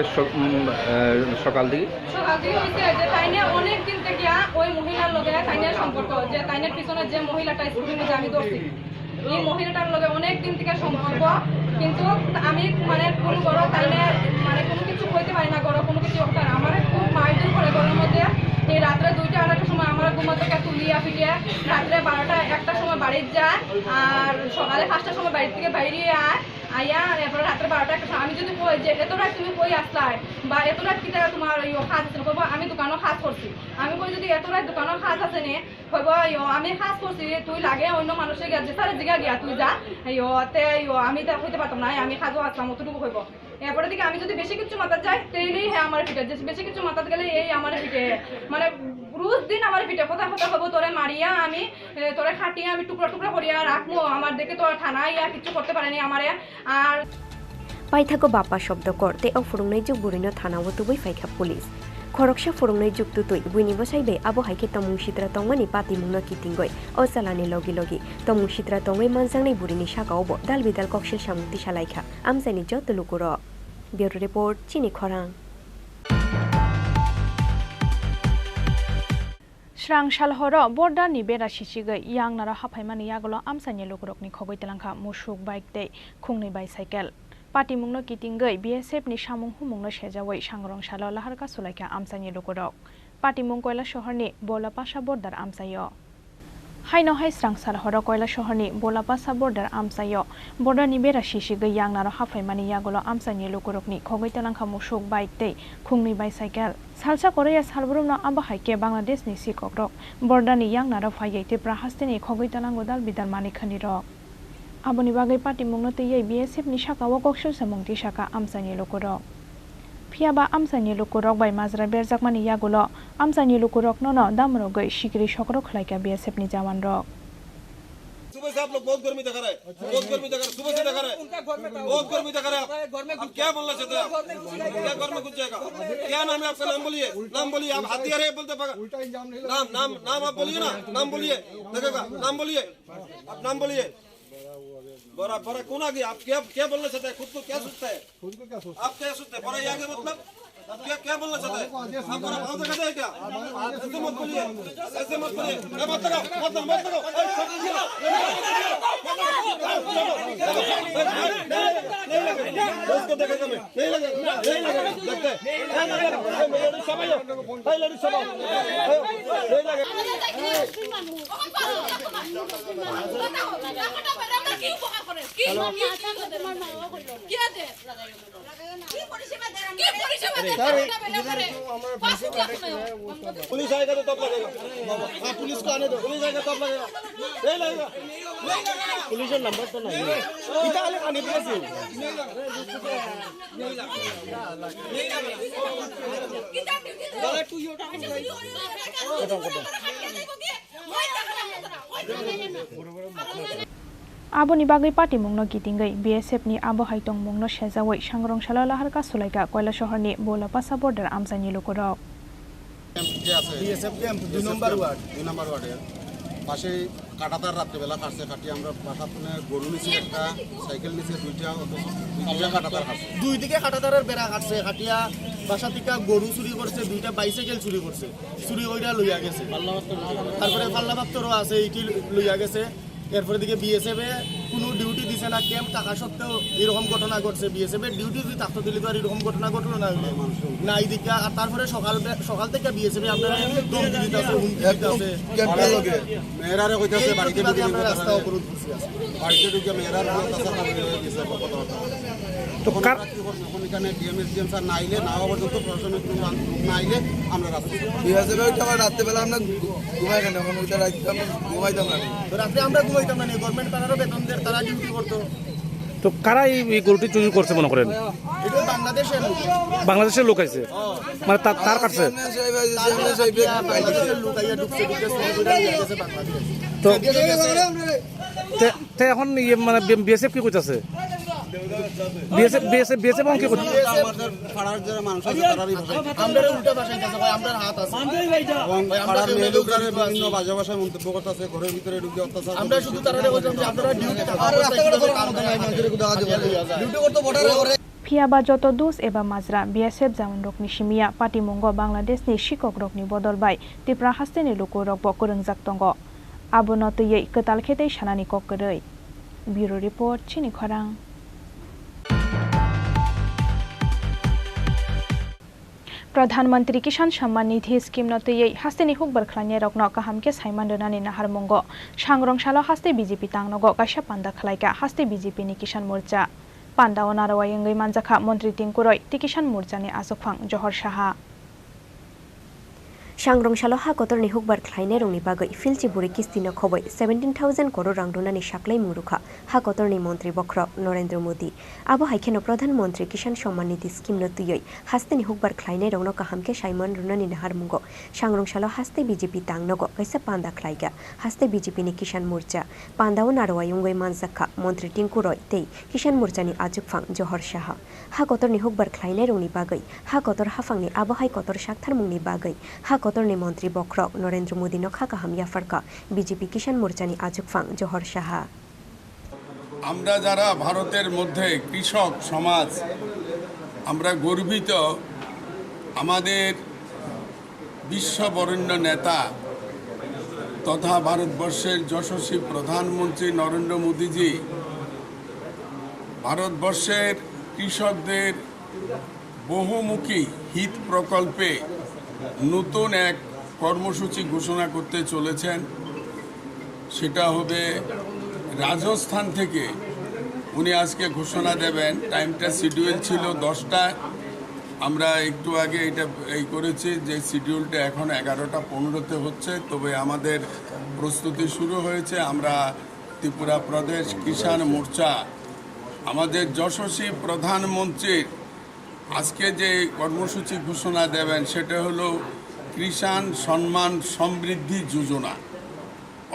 সকাল থেকে? সকাল থেকে হয়েছে যে তাইনে অনেক দিন থেকে ওই মহিলার লগে তাইনের সম্পর্ক, যে তাইনের পিছনে যে মহিলাটা স্কুলের মধ্যে আমি ধরছি এই মহিলাটার লগে অনেক দিন থেকে সম্পর্ক, কিন্তু আমি মানে কোনো বড় তাইনে মানে কোনো কিছু কইতে পারি না, বড় কোনো কিছু আমার খুব মাইদুর করে ঘরের মধ্যে। এই রাত্রে 2টা 2:30টার সময় আমার ঘুমো থেকে তুলিয়া ফিরিয়ে রাত্রে 12টা 1টার সময় বাড়ির যায়, আর সকালে 5টার সময় বাড়ির থেকে বাইরে আইয়া এরপরে রাত্রে 12টা 1টার সময় আমি যদি কই যে এত রাত তুমি কই আসলাই বা এত রাত কি তোমার কাজ আছে, কইব আমি দোকানও কাজ করছি। আমি কই যদি এত রাত দোকানও কাজ আছে নে, কইব আমি কাজ করছি, তুই লাগে অন্য মানুষের যে তার জিগা গিয়া তুই যা তে আমি তা হইতে পারতাম না, আমি কাজও আসলাম অতটুকু কইব। এরপরে দিকে আমি যদি বেশি কিছু মাথা যাই তাইলেই হ্যাঁ আমার পিঠে, যে বেশি কিছু মাথা গেলে এই আমার পিঠে, মানে রোজ দিন আমার পিঠে কথা কথা হবো তোরে মারিয়া আমি তোরে খাটিয়া আমি টুকরা টুকরা করিয়া রাখবো, আমার দেখে তোর থানায় কিছু করতে পারেনি আমারে। আর পাইথাগো বাপ্পা শব্দ কর তে অফরংনাই জুগ বুড়িনো থানাও তুবই ফাইখা পুলিশ খরকসা ফরংনাই যুগ তুই বুইনি বসাইবে আবো হাইকে তমুং সিত্রা তংমানি পাতি মুংনা কিতিংগই অসালানি লগি লগি তমুং সিত্রা তংমাই মানজাংনাই বুড়িনি সাকাওবো দাল বিদাল ককশিল সামুক্তি সালাইখা আমসাইনি যত লুকুর। ব্যুরো রিপোর্ট চিনি খরাং। স্রাং সালহর বর্ডারনি বেড়া সিসিগৈ ইয়াংনারা হাফাইমানি ইয়াগলো আমসাইনি লুকুরকনি খগৈ তেলাংখা মুসুক বাইক দে খুংনি বাইসাইকেল পাটিमुंनो कितिंगै बीएसएफनि सामुं हुमुंनो सेजावै सांग्रं सालो लाहारका सुलाइखा आमसाइनि लुकुरक पाटिमुं कयला शहरनि बलापासा बर्डार आमसायो हाइनो हाइ स्रां सालहर कयला शहरनि बलापासा बर्डार आमसायो बर्डारनि बेरा सिसिगै यांगनारो हाफाइमानि यागलो आमसाइनि लुकुरकनि खगै तेलांखा मुसुक बाइक दै खुंनि बाइसाइकेल सालसा करेया सालब्रुमनो आबाहाइके बांलादेशनि सिककरक बर्डारनि यांगनारो फाइयैते प्राहास्तेनि खगै तेलांगो दाल बिदाल मानिखानि रक आबोनि बागै पाटिमुंनो तैयै बीएसएफनि साकाओ गक्सुल सामुंथि साका आमसाइनि लुकुरक फियाबा आमसाइनि लुकुरक बाय माजरा बेरजाकमानि यागुलो आमसाइनि लुकुरक ननो दामरगै सिकरि सकरो खलाइका बीएसएफनि जवान रक। सुबह से आप लोग बहुत गर्मी दिखा रहे हैं, बहुत गर्मी दिखा रहे, सुबह से दिखा रहे हैं, बहुत गर्मी दिखा रहे हैं। आप क्या बोलना चाहते हैं? क्या घर में घुस जाएगा? क्या नाम है आपका? नाम बोलिए, नाम बोलिए। आप हथियार है बोलते नाम नाम नाम आप बोलिए ना, नाम बोलिए, देखेगा नाम बोलिए, आप नाम बोलिए। बड़ा बड़ा कौन आ गया? आप क्या बोलना चाहते हैं? खुद को क्या सोचता है? आप क्या सोचते हैं? बड़ा ये आगे मतलब आप क्या बोलना चाहते हैं? आप बड़ा भाव दिखाते हैं क्या? ऐसे मत बोलिए, ऐसे मत बोलिए, मत लगाओ, मत लगाओ, मत लगाओ। उसको देखेगा मैं, नहीं लगेगा, नहीं लगेगा, लगता है, पुलिस आएगा तो तब लगेगा। हाँ, पुलिस को आने दो, पुलिस आएगा तब लगेगा, नहीं लगेगा। पुलिस का नंबर तो नहीं है, इधर आने का नहीं पड़ेगा। आबोनि बागै पाटिमुंनो गिदिंगै बीएसएफनि आबहाइतं मुंनो सेजावै सांग्रं साला लाहारका सुलाइका कयला शहरनि बलापासा बर्डार आमसाइनि लुकुरक बीएसएफ कैंप 2 नंबर वार्ड পাশে কাটাতার রাত্রেবেলা কাটছে, কাটিয়ে আমরা বাসা গরু নিচে একটা সাইকেল নিচে দুইটা কাটাতার কাটছে, দুই দিকে কাটাতারের বেড়া কাটছে, কাটিয়া বাসা থেকে গরু চুরি করছে, 2টা বাইসাইকেল চুরি করছে, চুরি ওইটা লইয়া গেছে, তারপরে পাল্লাবাত্তরও আছে, এইটি লইয়া গেছে। এরপরে দিকে বিএসএফ এ কোনো ডিউটি দিছে না, ক্যাম্প টাকা সত্ত্বেও এরকম ঘটনা ঘটছে। বিএসএফ এর ডিউটি যদি থাকতো দিলে তো আর এরকম ঘটনা ঘটলো না, নাই দিকে। আর তারপরে সকাল থেকে বিএসএফ আপনারা ধমকি দিতেছে, হুমকি দিতেছে, মেয়েরারে কইতাছে বাড়িতে ঢুকে আমরা রাস্তা অবরোধ করছি, বাড়িতে ঢুকে মেয়েরার তো কার এখন এখানে ডিএমএসডিএম স্যার না আইলে না পর্যন্ত প্রশাসনিক না আইলে আমরা রাস্তা বিএসএফ ওইটা রাত্রেবেলা আমরা ঘুমাই কেন, এখন ওইটা রাত্রে আমরা ঘুমাইতাম না, তো রাত্রে আমরা ঘুমাইতাম না, গভর্নমেন্ট তারারও বেতন দেয়, তারা ডিউটি করতো, তো কারা এই গরুটি চুরি করছে মনে করেন? এটা বাংলাদেশের লোক আছে, মানে তার কাছে তো এখন মানে বিএসএফ কি করতেছে? বিএসএফ এবং কি করছে? বিভিন্ন বাজে ভাষায় মন্তব্য করতেছে, ঘরের ভিতরে ঢুকে অত্যাচার। আমরা শুধু Fiaba joto dus eba mazra BSF jamun rokni shimia pati mongo Bangladesh ni shikok rokni bodol bai Tripura hasteni luku rok bokurungjak tongo abono tuyei ketal khetei sanani kokkorei. Bureau report Chini Khorang. Pradhanmantri Kisan Samman Nidhi Scheme no tuyei hasteni hukbar khlainya rokno kahamke saiman donani nahar mongo sangrong salo haste BJP tangnogo kaisa panda khlaika haste BJP ni Kisan Morcha Panda onarwa yengai manjakha Montri Tingkuroi Kisan Morcha ni asokphang Johor Saha Sangrong salo ha kotor ni hukbar khlaine rongni bagai filchi buri kistino khoboi 17,000 crore rang donani saklai murukha ha kotor ni mantri bokro Narendra Modi abo haikheno Pradhan Mantri Kisan Samman Nidhi Scheme no tuyei hasteni hukbar khlaine rongno kahamke saiman runani nahar mungo sangrong salo haste BJP tangnogo kaisa panda khlaiga haste BJP ni Kisan Morcha Panda onarwa yengai manjakha Montri Tingkuroi tei Kisan Morcha ni ajukphang Johor Saha ha kotor ni hukbar khlaine rongni bagai ha kotor hafangni abo hai kotor sakthar mungni bagai ha kotorni মন্ত্রী বক্রক Narendra Modi নখা কাহামিয়া Farakka BJP কিষাণ মোর্চানি আজুকফাং জোহর সাহা আমরা যারা ভারতের মধ্যে কৃষক সমাজ আমরা গর্বিত আমাদের বিশ্ববরেণ্য নেতা তথা ভারতবর্ষের যশস্বী প্রধানমন্ত্রী নরেন্দ্র মোদীজি ভারতবর্ষের কৃষকদের বহুমুখী হিত প্রকল্পে নতুন এক কর্মসূচি ঘোষণা করতে চলেছেন সেটা হবে রাজস্থান থেকে উনি আজকে ঘোষণা দেবেন টাইমটা শিডিউল ছিল 10টায় আমরা একটু আগে এটা এই করেছি যে শিডিউলটা এখন 11:15-তে হচ্ছে তবে আমাদের প্রস্তুতি শুরু হয়েছে আমরা ত্রিপুরা প্রদেশ কিষাণ মোর্চা আমাদের যশস্বী প্রধানমন্ত্রীর আজকে যে কর্মসূচি ঘোষণা দেবেন সেটা হলো কিষাণ সম্মান সমৃদ্ধি যোজনা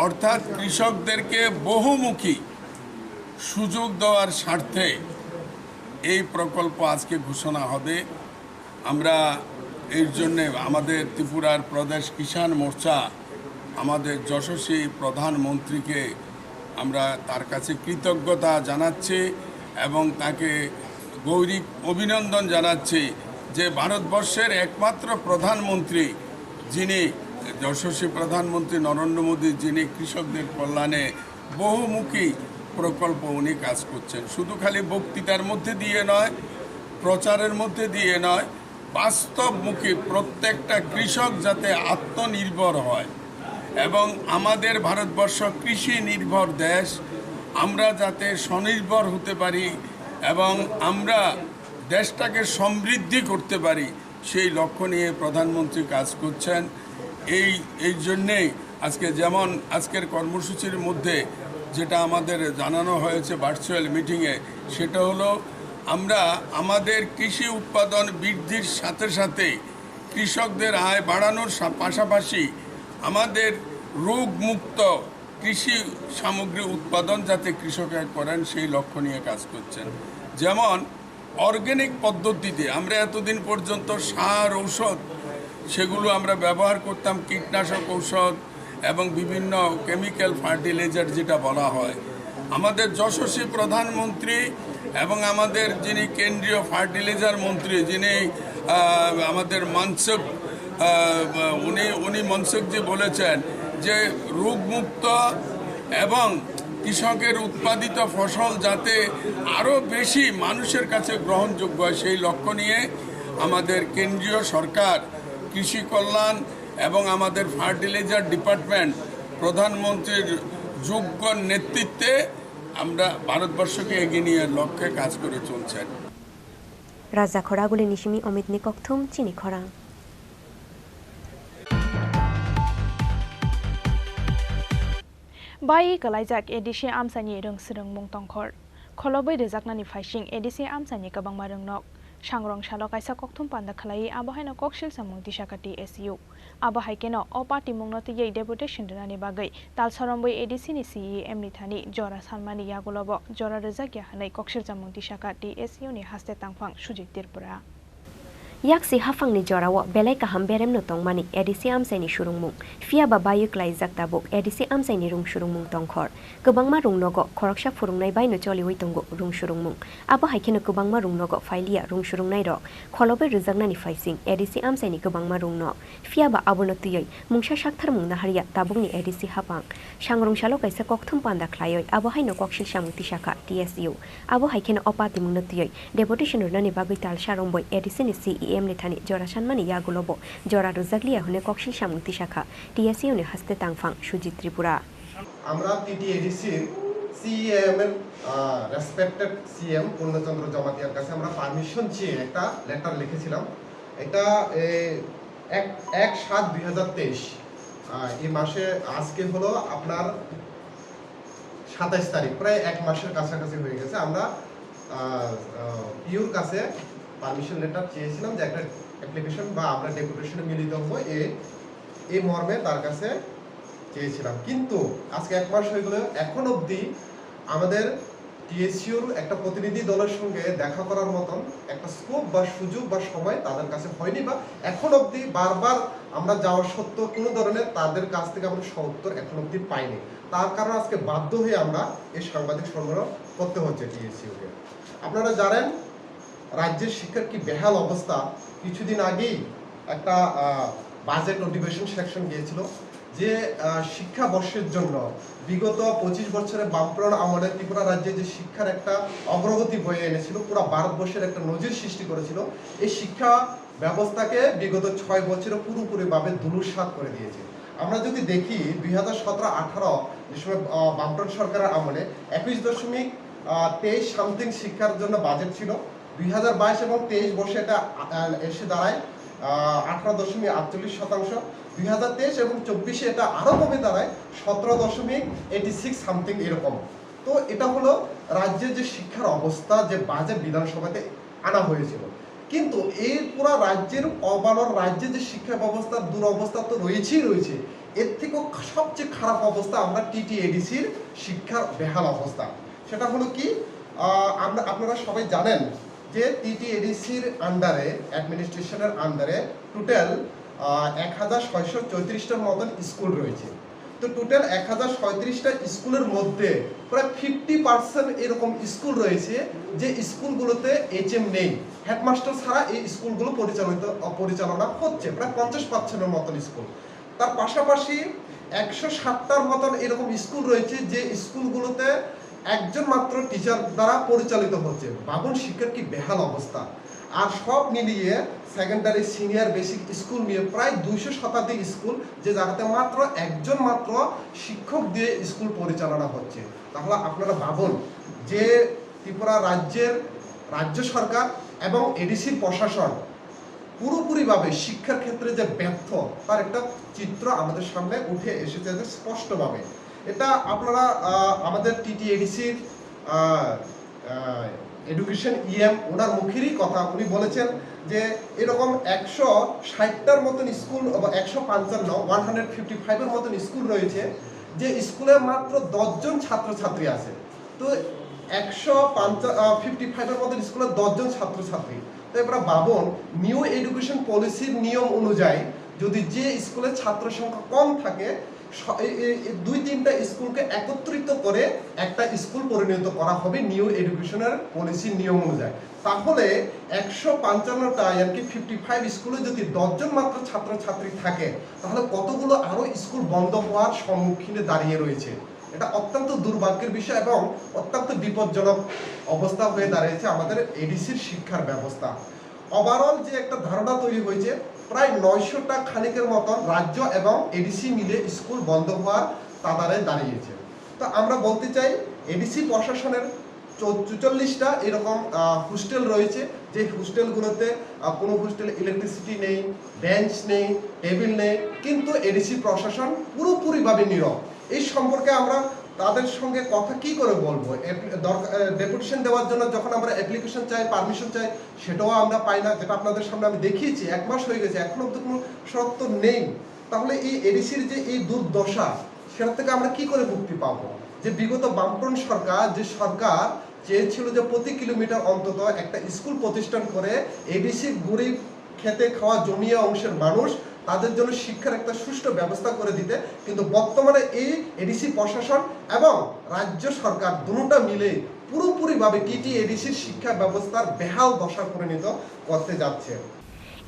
অর্থাৎ কৃষকদেরকে বহুমুখী সুযোগ দেওয়ার স্বার্থে এই প্রকল্প আজকে ঘোষণা হবে আমরা এর জন্য আমাদের ত্রিপুরার প্রদেশ কিষাণ মোর্চা আমাদের যশস্বী প্রধানমন্ত্রীকে আমরা তার কাছে কৃতজ্ঞতা জানাচ্ছি এবং তাকে গৌরব অভিনন্দন জানাচ্ছি যে ভারতবর্ষের একমাত্র প্রধানমন্ত্রী যিনি যশস্বী প্রধানমন্ত্রী নরেন্দ্র মোদী যিনি কৃষকদের কল্যাণে বহুমুখী প্রকল্প উনি কাজ করছেন শুধু খালি বক্তৃতার মধ্যে দিয়ে নয় প্রচারের মধ্যে দিয়ে নয় বাস্তবমুখী প্রত্যেকটা কৃষক যাতে আত্মনির্ভর হয় এবং আমাদের ভারতবর্ষ কৃষি নির্ভর দেশ আমরা যাতে স্বনির্ভর হতে পারি এবং আমরা দেশটাকে সমৃদ্ধি করতে পারি সেই লক্ষ্য নিয়ে প্রধানমন্ত্রী কাজ করছেন এই জন্যেই আজকে যেমন আজকের কর্মসূচির মধ্যে যেটা আমাদের জানানো হয়েছে ভার্চুয়াল মিটিংয়ে সেটা হলো আমরা আমাদের কৃষি উৎপাদন বৃদ্ধির সাথে সাথে কৃষকদের আয় বাড়ানোর পাশাপাশি আমাদের রোগমুক্ত কৃষি সামগ্রী উৎপাদন যাতে কৃষকেরা করেন সেই লক্ষ্য নিয়ে কাজ করছেন যেমন অর্গানিক পদ্ধতিতে আমরা এতদিন পর্যন্ত সার ঔষধ সেগুলো আমরা ব্যবহার করতাম কীটনাশক ঔষধ এবং বিভিন্ন কেমিক্যাল ফার্টিলাইজার যেটা বলা হয় আমাদের যশস্বী প্রধানমন্ত্রী এবং আমাদের যিনি কেন্দ্রীয় ফার্টিলাইজার মন্ত্রী যিনি আমাদের মনসুখ উনি মনসুখজি বলেছেন যে রোগমুক্ত এবং কৃষকের উৎপাদিত ফসল যাতে আরও বেশি মানুষের কাছে গ্রহণযোগ্য হয় সেই লক্ষ্য নিয়ে আমাদের কেন্দ্রীয় সরকার কৃষি কল্যাণ এবং আমাদের ফার্টিলাইজার ডিপার্টমেন্ট প্রধানমন্ত্রীর যোগ্য নেতৃত্বে আমরা ভারতবর্ষকে এগিয়ে নিয়ে লক্ষ্যে কাজ করে চলছেন রাজা খরাগুলি নিশিমি অমিত নিককথুম চিনি খরাং Bai kalaijak edisi amsani rungsrung mungtongkhor kholobai rejaknani faising ADC amsani kabangma rwngnok sangrong salo kaisa kokthum panda khlai abohaino koksil samung tisakati SU abo haikeno o party mungno tiyei deputation rani bagai talsorombai ADC ni CEM ni thani jora salmani yagulobo jora rejakya hanai koksil samung tisakati SU ni haste tangphang Chini Tripura yaksi hafangni jorao belai kaham beremno tongmani ADC amsaini surungmung fia ba bayuk laijak tabuk ADC amsaini rung surungmung tongkhor kubangma rungnogo khoroksa furungnai baino choliwi tongo rung surungmung abo haikeno kubangma rungnogo failia rung surungnai rok kholobe rujaknani faising ADC amsaini kubangma rungno fia ba abono tiyoi mungsa sakthar mungna haria tabukni ADC hapang sangrong salo kaisa kokthum panda khlaioi abo haino koksil samuti shaka TSU abo haikeno opati mungna tiyoi deputation runani bagui tal saromboi ADC ni CEM ni thani jora sanmani yagulobo jora rujaglia hune koksil samuti shaka TSU ni haste tangphang Chini Tripura আমরা TTADC CEM এর respected CM পূর্ণচন্দ্র জমাতিয়ার কাছে আমরা permission চেয়ে একটা letter লিখেছিলাম এটা 1/7/2023 এই মাসে আজকে হলো আপনার 27 তারিখ প্রায় এক মাসের কাছাকাছি হয়ে গেছে আমরা ইউর কাছে পারমিশন লেটার চেয়েছিলাম যে একটা অ্যাপ্লিকেশন বা আমরা ডেপুটেশনে মিলিত হব এই মর্মে তার কাছে চেয়েছিলাম কিন্তু আজকে এক মাস হয়ে গেল এখন অবধি আমাদের টিএসইউর একটা প্রতিনিধি দলের সঙ্গে দেখা করার মতন একটা স্কোপ বা সুযোগ বা সময় তাদের কাছে হয়নি বা এখন অবধি বারবার আমরা যাওয়া সত্ত্বেও কোনো ধরনের তাদের কাছ থেকে আমরা সউত্তর এখন অবধি পাইনি তার কারণে আজকে বাধ্য হয়ে আমরা এই সাংবাদিক সম্মেলন করতে হচ্ছে টিএসইউকে আপনারা জানেন রাজ্যের শিক্ষার কি বেহাল অবস্থা কিছুদিন আগেই একটা বাজেট অধিবেশন সেকশন গিয়েছিল যে শিক্ষাবর্ষের জন্য বিগত 25 বছরে বামফ্রন্ট আমলে ত্রিপুরা রাজ্যে যে শিক্ষার একটা অগ্রগতি বয়ে এনেছিল পুরো ভারতবর্ষের একটা নজির সৃষ্টি করেছিল এই শিক্ষা ব্যবস্থাকে বিগত 6 বছরে পুরোপুরিভাবে ধূলিসাৎ করে দিয়েছে আমরা যদি দেখি 2017-18 যে সময় বামফ্রন্ট সরকারের আমলে 21.23 সামথিং শিক্ষার জন্য বাজেট ছিল 2022 এবং 23 বর্ষে এটা এসে দাঁড়ায় 18.48%, 2023 এবং 24 এটা আরো কমে দাঁড়ায় 17.86 সামথিং এরকম। তো এটা হলো রাজ্যের যে শিক্ষার অবস্থা যে বাজেট বিধানসভাতে আনা হয়েছিল, কিন্তু এই পুরো রাজ্যের ওভারঅল রাজ্যের যে শিক্ষা ব্যবস্থার দুরবস্থা তো রয়েছে, এর থেকেও সবচেয়ে খারাপ অবস্থা আমরা TTADCর শিক্ষার বেহাল অবস্থা। সেটা হলো কি আপনারা সবাই জানেন যে TTADCর আন্ডারে অ্যাডমিনিস্ট্রেশনের আন্ডারে টোটাল 1634টার মতন স্কুল রয়েছে। তো টোটাল 1037টা স্কুলের মধ্যে প্রায় 50% এরকম স্কুল রয়েছে যে স্কুলগুলোতে HM নেই, হেডমাস্টার ছাড়া এই স্কুলগুলো পরিচালনা হচ্ছে প্রায় 50%-এর মতন স্কুল। তার পাশাপাশি 160টার মতন এরকম স্কুল রয়েছে যে স্কুলগুলোতে একজন মাত্র টিচার দ্বারা পরিচালিত হচ্ছে। ভাবুন শিক্ষার কি বেহাল অবস্থা। আর সব মিলিয়ে সেকেন্ডারি সিনিয়র বেসিক স্কুল নিয়ে প্রায় 200 শতাধিক স্কুল যে জায়গাতে মাত্র একজন মাত্র শিক্ষক দিয়ে স্কুল পরিচালনা হচ্ছে। তাহলে আপনারা ভাবুন যে ত্রিপুরা রাজ্য সরকার এবং এডিসির প্রশাসন পুরোপুরিভাবে শিক্ষার ক্ষেত্রে যে ব্যর্থ তার একটা চিত্র আমাদের সামনে উঠে এসেছে স্পষ্টভাবে। এটা আপনারা আমাদের TTADCর এডুকেশন EM ওনার মুখেরই কথা, উনি বলেছেন যে এরকম 160টার মতন স্কুল বা 155-155-এর মতন স্কুল রয়েছে যে স্কুলে মাত্র 10 জন ছাত্রছাত্রী আছে। তো 155-এর মতন স্কুলে 10 জন ছাত্রছাত্রী। তো এবার ভাবুন নিউ এডুকেশন পলিসির নিয়ম অনুযায়ী যদি যে স্কুলে ছাত্র সংখ্যা কম থাকে 2-3টা স্কুলকে একত্রিত করে একটা স্কুল পরিণত করা হবে নিউ এডুকেশনের পলিসির নিয়ম অনুযায়ী। তাহলে 155টা এমনকি 55 স্কুলে যদি 10 জন মাত্র ছাত্রছাত্রী থাকে তাহলে কতগুলো আরো স্কুল বন্ধ হওয়ার সম্মুখীনে দাঁড়িয়ে রয়েছে। এটা অত্যন্ত দুর্ভাগ্যের বিষয় এবং অত্যন্ত বিপজ্জনক অবস্থা হয়ে দাঁড়িয়েছে আমাদের এডিসির শিক্ষার ব্যবস্থা। ওভারঅল যে একটা ধারণা তৈরি হয়েছে প্রায় 900টা খানিকের মতন রাজ্য এবং এডিসি মিলে স্কুল বন্ধ হওয়ার কাতারে দাঁড়িয়েছে। তো আমরা বলতে চাই এডিসি প্রশাসনের 44টা এরকম হোস্টেল রয়েছে যে হোস্টেলগুলোতে কোনো হোস্টেলে ইলেকট্রিসিটি নেই, বেঞ্চ নেই, টেবিল নেই, কিন্তু এডিসি প্রশাসন পুরোপুরিভাবে নীরব। এই সম্পর্কে আমরা তাদের সঙ্গে কথা কি করে বলবো? ডেপুটেশন দেওয়ার জন্য যখন আমরা অ্যাপ্লিকেশন চাই, পারমিশন চাই, সেটাও আমরা পাই না, যেটা আপনাদের সামনে আমি দেখিয়েছি। 1 মাস হয়ে গেছে, এখনো অব্দি কোনো শর্ত নেই। তাহলে এই এডিসির যে এই দুর্দশা, সেটা থেকে আমরা কি করে মুক্তি পাবো? যে বিগত বামফ্রন্ট সরকার, যে সরকার চেয়েছিল যে প্রতি কিলোমিটার অন্তত একটা স্কুল প্রতিষ্ঠান করে এডিসি গরিব খেতে খাওয়া জমিয়া অংশের মানুষ তাদের জন্য শিক্ষার একটা সুষ্ঠু ব্যবস্থা করে দিতে, কিন্তু বর্তমানে এই এডিসি প্রশাসন এবং রাজ্য সরকার দুটোটা মিলে পুরোপুরিভাবে টিটি এডিসির শিক্ষা ব্যবস্থার বেহাল দশা পরিণত করতে যাচ্ছে।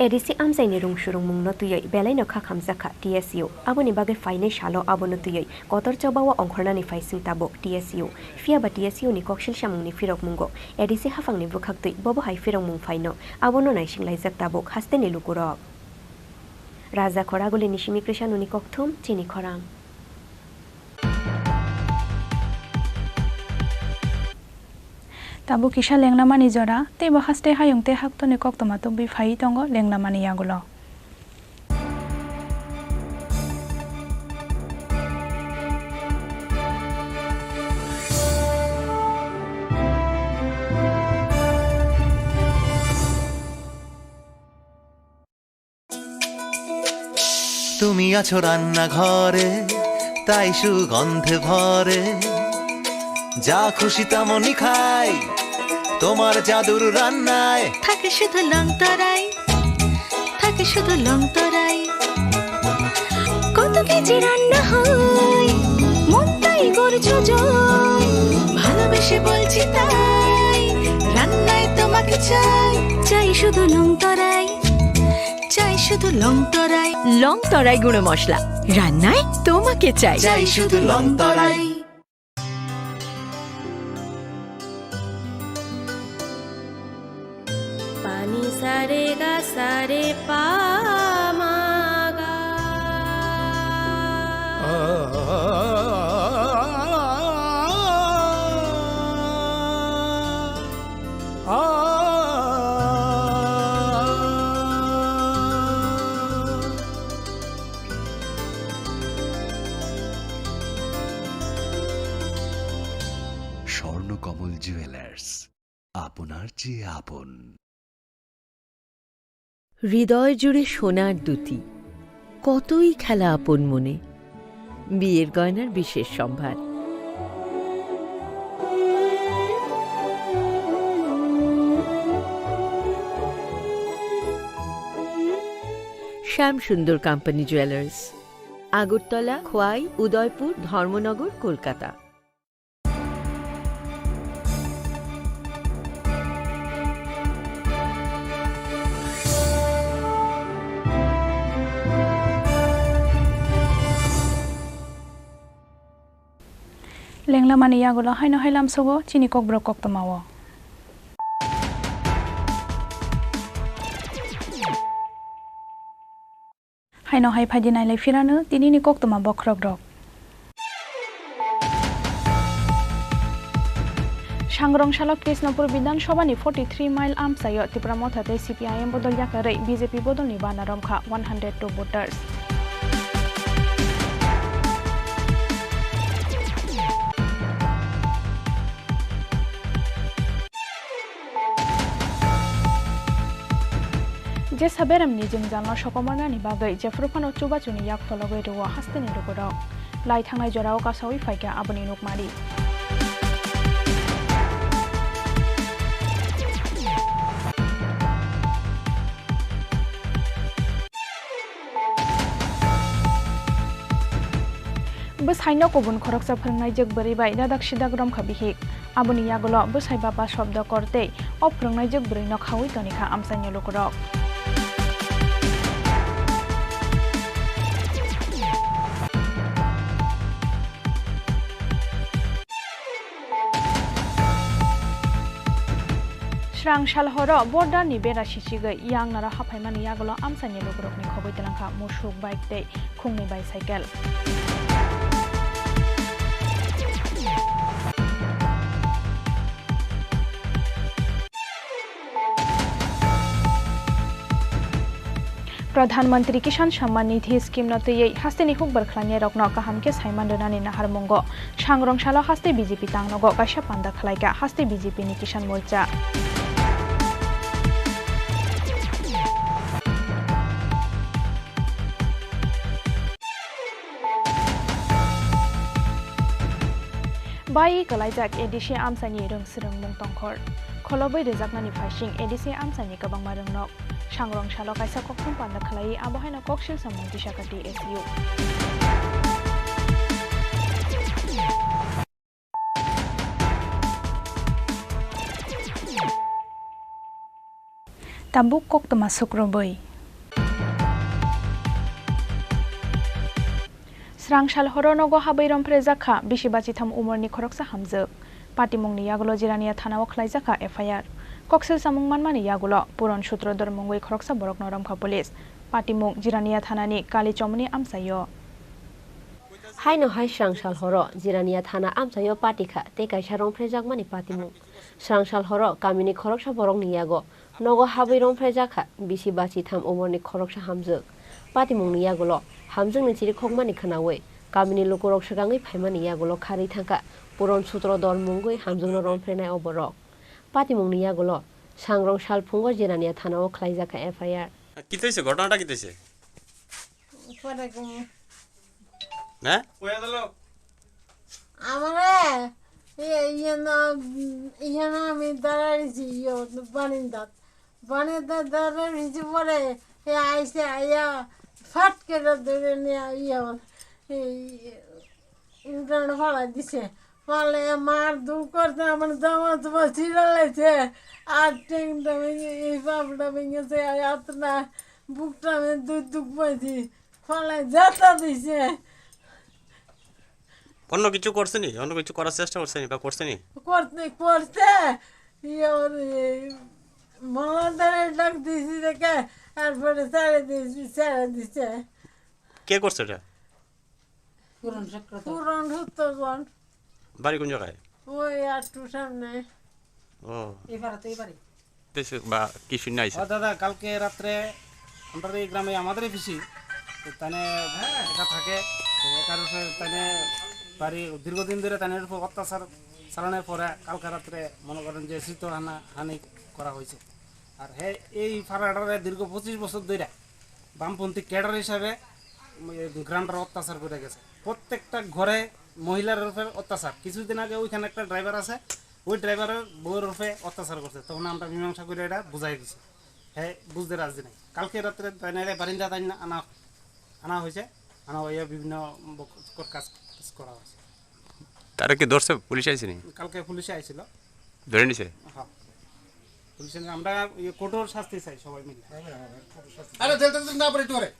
এডিসি আমসাইনি রুংসুরুং মুংনো তুইयै বেলাইনো খাখামজাখা টিএসইউ আবনি বাগে ফাইনে শালো আবনো তুইयै কতর চবাওয়া অংখরনানি ফাইসুই তাবো টিএসইউ ফিয়াবা TSU ni koksil samungni firok mungo ADC হাফাংনি বুখাকতুই ববো হাই ফিরং মুং ফাইনো আবনো নাইসিংলাইজাক তাবো হাস্তেনি লুকুরক রাজা খরাগুলি নিশিমি কৃষানুনি ককথুম চিনি খরাং tabu kisha lengnamani jora tebo haste hayungte haktone koktoma to bi phai tongo lengnamani yagulo তুমি আছো রান্না ঘরে তাই সুগন্ধে ভরে যা খুশি তেমনই খাই তোমার জাদুর রান্নায় থাকে শুধু লং তরাই থাকে শুধু লং তরাই কত কেজি রান্না হয় মন তাই করছো জয় ভালোবেসে বলছি তাই রান্নায় তোমাকে চাই চাই শুধু লং তরাই চাই শুধু লং তরাই গুঁড়ো মশলা রান্নায় তোমাকে চাই চাই শুধু লং তরাই পানি সারে গা সারে পা মা গা স্বর্ণকমল জুয়েলার্স আপনার চেয়ে আপন হৃদয় জুড়ে সোনার দুটি কতই খেলা আপন মনে বিয়ের গয়নার বিশেষ সম্ভার শ্যাম সুন্দর company jewellers Agartala Khowai Udaipur Dharmanagar Kolkata lengnamani yagulo haino hailam sogo chini kokborok koktomawo haino hai phadinai lai firano tinini koktoma bokrok rok Sangrongshalo Krishnapur Bidanshabhani 43 mile amsayo Tripura mothate CPIM bodol yakarei BJP bodol ni banaromkha 102 voters je saberam ni jingjalno sokomana ni bagai jefrufano chubachuni yak fologoi rewa hasteni lugorok lai thangnai jorao kasawi faika aboni nukmari Busaino kubun khoroksa phrangnai jek baribai dadak sidak rom khabihik aboni yagulo busai baba shobdo korte o phrangnai jek bari no khawi tonikha amsanya lukurok Srang shalhoro border ni bera sisigai yang nara haphaimani yagulo amsanya lukurok ni khoboi telangkha musuk bike tei khungni bicycle प्रधानमंत्री किसान Samman Nidhi scheme नतयै हास्ते निहुक बरख्लानि रकनो काहाम के साइमान दोनानि नाहार मंगो सांग्रंशालो हास्ते BJP तांगनगो काशा पान्दा खलाइका हास्ते BJP नि किसान मोर्चा by कलाइजाक ADC आमसानि रोंसरों मुंतंखर खलबै रेजाकनानि फाइसिं ADC आमसानि गोबांमा रोंनक सांग्रंशालो कायसा कखथं पान्दा खलाई आबहायना कक्सिल सामं दिशाकाति एसइउ Tabuk kok termasuk roboy. Serang shalhoro nogo habairom prezaka bisi bacitam umurni koroksa hamzek. Patimungni yagulo jirania thana wakhlaijaka FIR. Koksil samung manmani yagulo puron sutro dormungoi koroksa borok noramkha police. Patimung jirania thanani kali chomni amsayo. Haino hai serang shalhoro jirania thana amsayo patika te kaisa rong prejakmani patimung. Serang shalhoro kamini koroksa borok ni yago. Nogo habairom frejaka bisi baci tham umurni koroksa hamzek. Patimungni yagulo hamjengni chiri khokmani khanawe kamini lukorok sagangai phaimani yagulo khari thangka puron sutro dol mungoi hamjengno romfrenai oborok. Patimungni yagulo sangrong salphungo jirania thanao khlaijaka FIR. কিতেছে ঘটনাটা কিতেছে না আমারে ইয়েনা আমি দাঁড়াইছি বানিন্দাত দাঁড়াইছি পরে আইসে আইয়া ফাট করে ধরে নিয়ে উঠানে ফলাই দিছে ফলে মার দুঃখ করতে আমার জামা তোমার ছিড়ালাইছে আর টেংটা ভেঙে এই পাপটা ভেঙেছে না বুকটা আমি দুঃখ পাইছি ফলাই যাতা দিছে অন্য কিছু করছেনি অন্য কিছু করার চেষ্টা করছেনি বা করছেনি করতে মলাদারে ডাক দিছি দেখে তারপরে ছেড়ে দিছে কে করছে এটা পুরন সত্যগণ বাড়ি কোন জায়গায় ওই একটু সামনে ও এবারে বা কি শুনে আইছে দাদা কালকে রাত্রে আমরা এই গ্রামে আমাদের পিসি তানে এটা থাকে এটার উপরে তানে বাড়ি দীর্ঘদিন ধরে তানের উপর অত্যাচার চালানোর পরে কালকে রাত্রে মনে করেন যে শীত হানি করা হয়েছে আর হ্যাঁ এই ফারাডারে দীর্ঘ 25 বছর ধরে বামপন্থী ক্যাডার হিসাবে গ্রামটার অত্যাচার করে গেছে প্রত্যেকটা ঘরে মহিলার উপরে অত্যাচার কিছুদিন আগে ওইখানে একটা ড্রাইভার আছে ওই ড্রাইভারের বউয়ের উপরে অত্যাচার করছে তখন আমরা মীমাংসা করে এটা বুঝাই দিছি হ্যাঁ বুঝতে রাজি নাই কালকে রাত্রে তাইনারে বারিন্দা তাইনা আনা হয়েছে আনা হয়ে বিভিন্ন কাজ করা হয়েছে তারা কি ধরছে পুলিশ আইছেনি কালকে পুলিশে আইছিল ধরে নিছে হ্যাঁ পুলিশে আমরা কঠোর শাস্তি চাই সবাই মিলে আরে জেলতে না পড়ে তোরে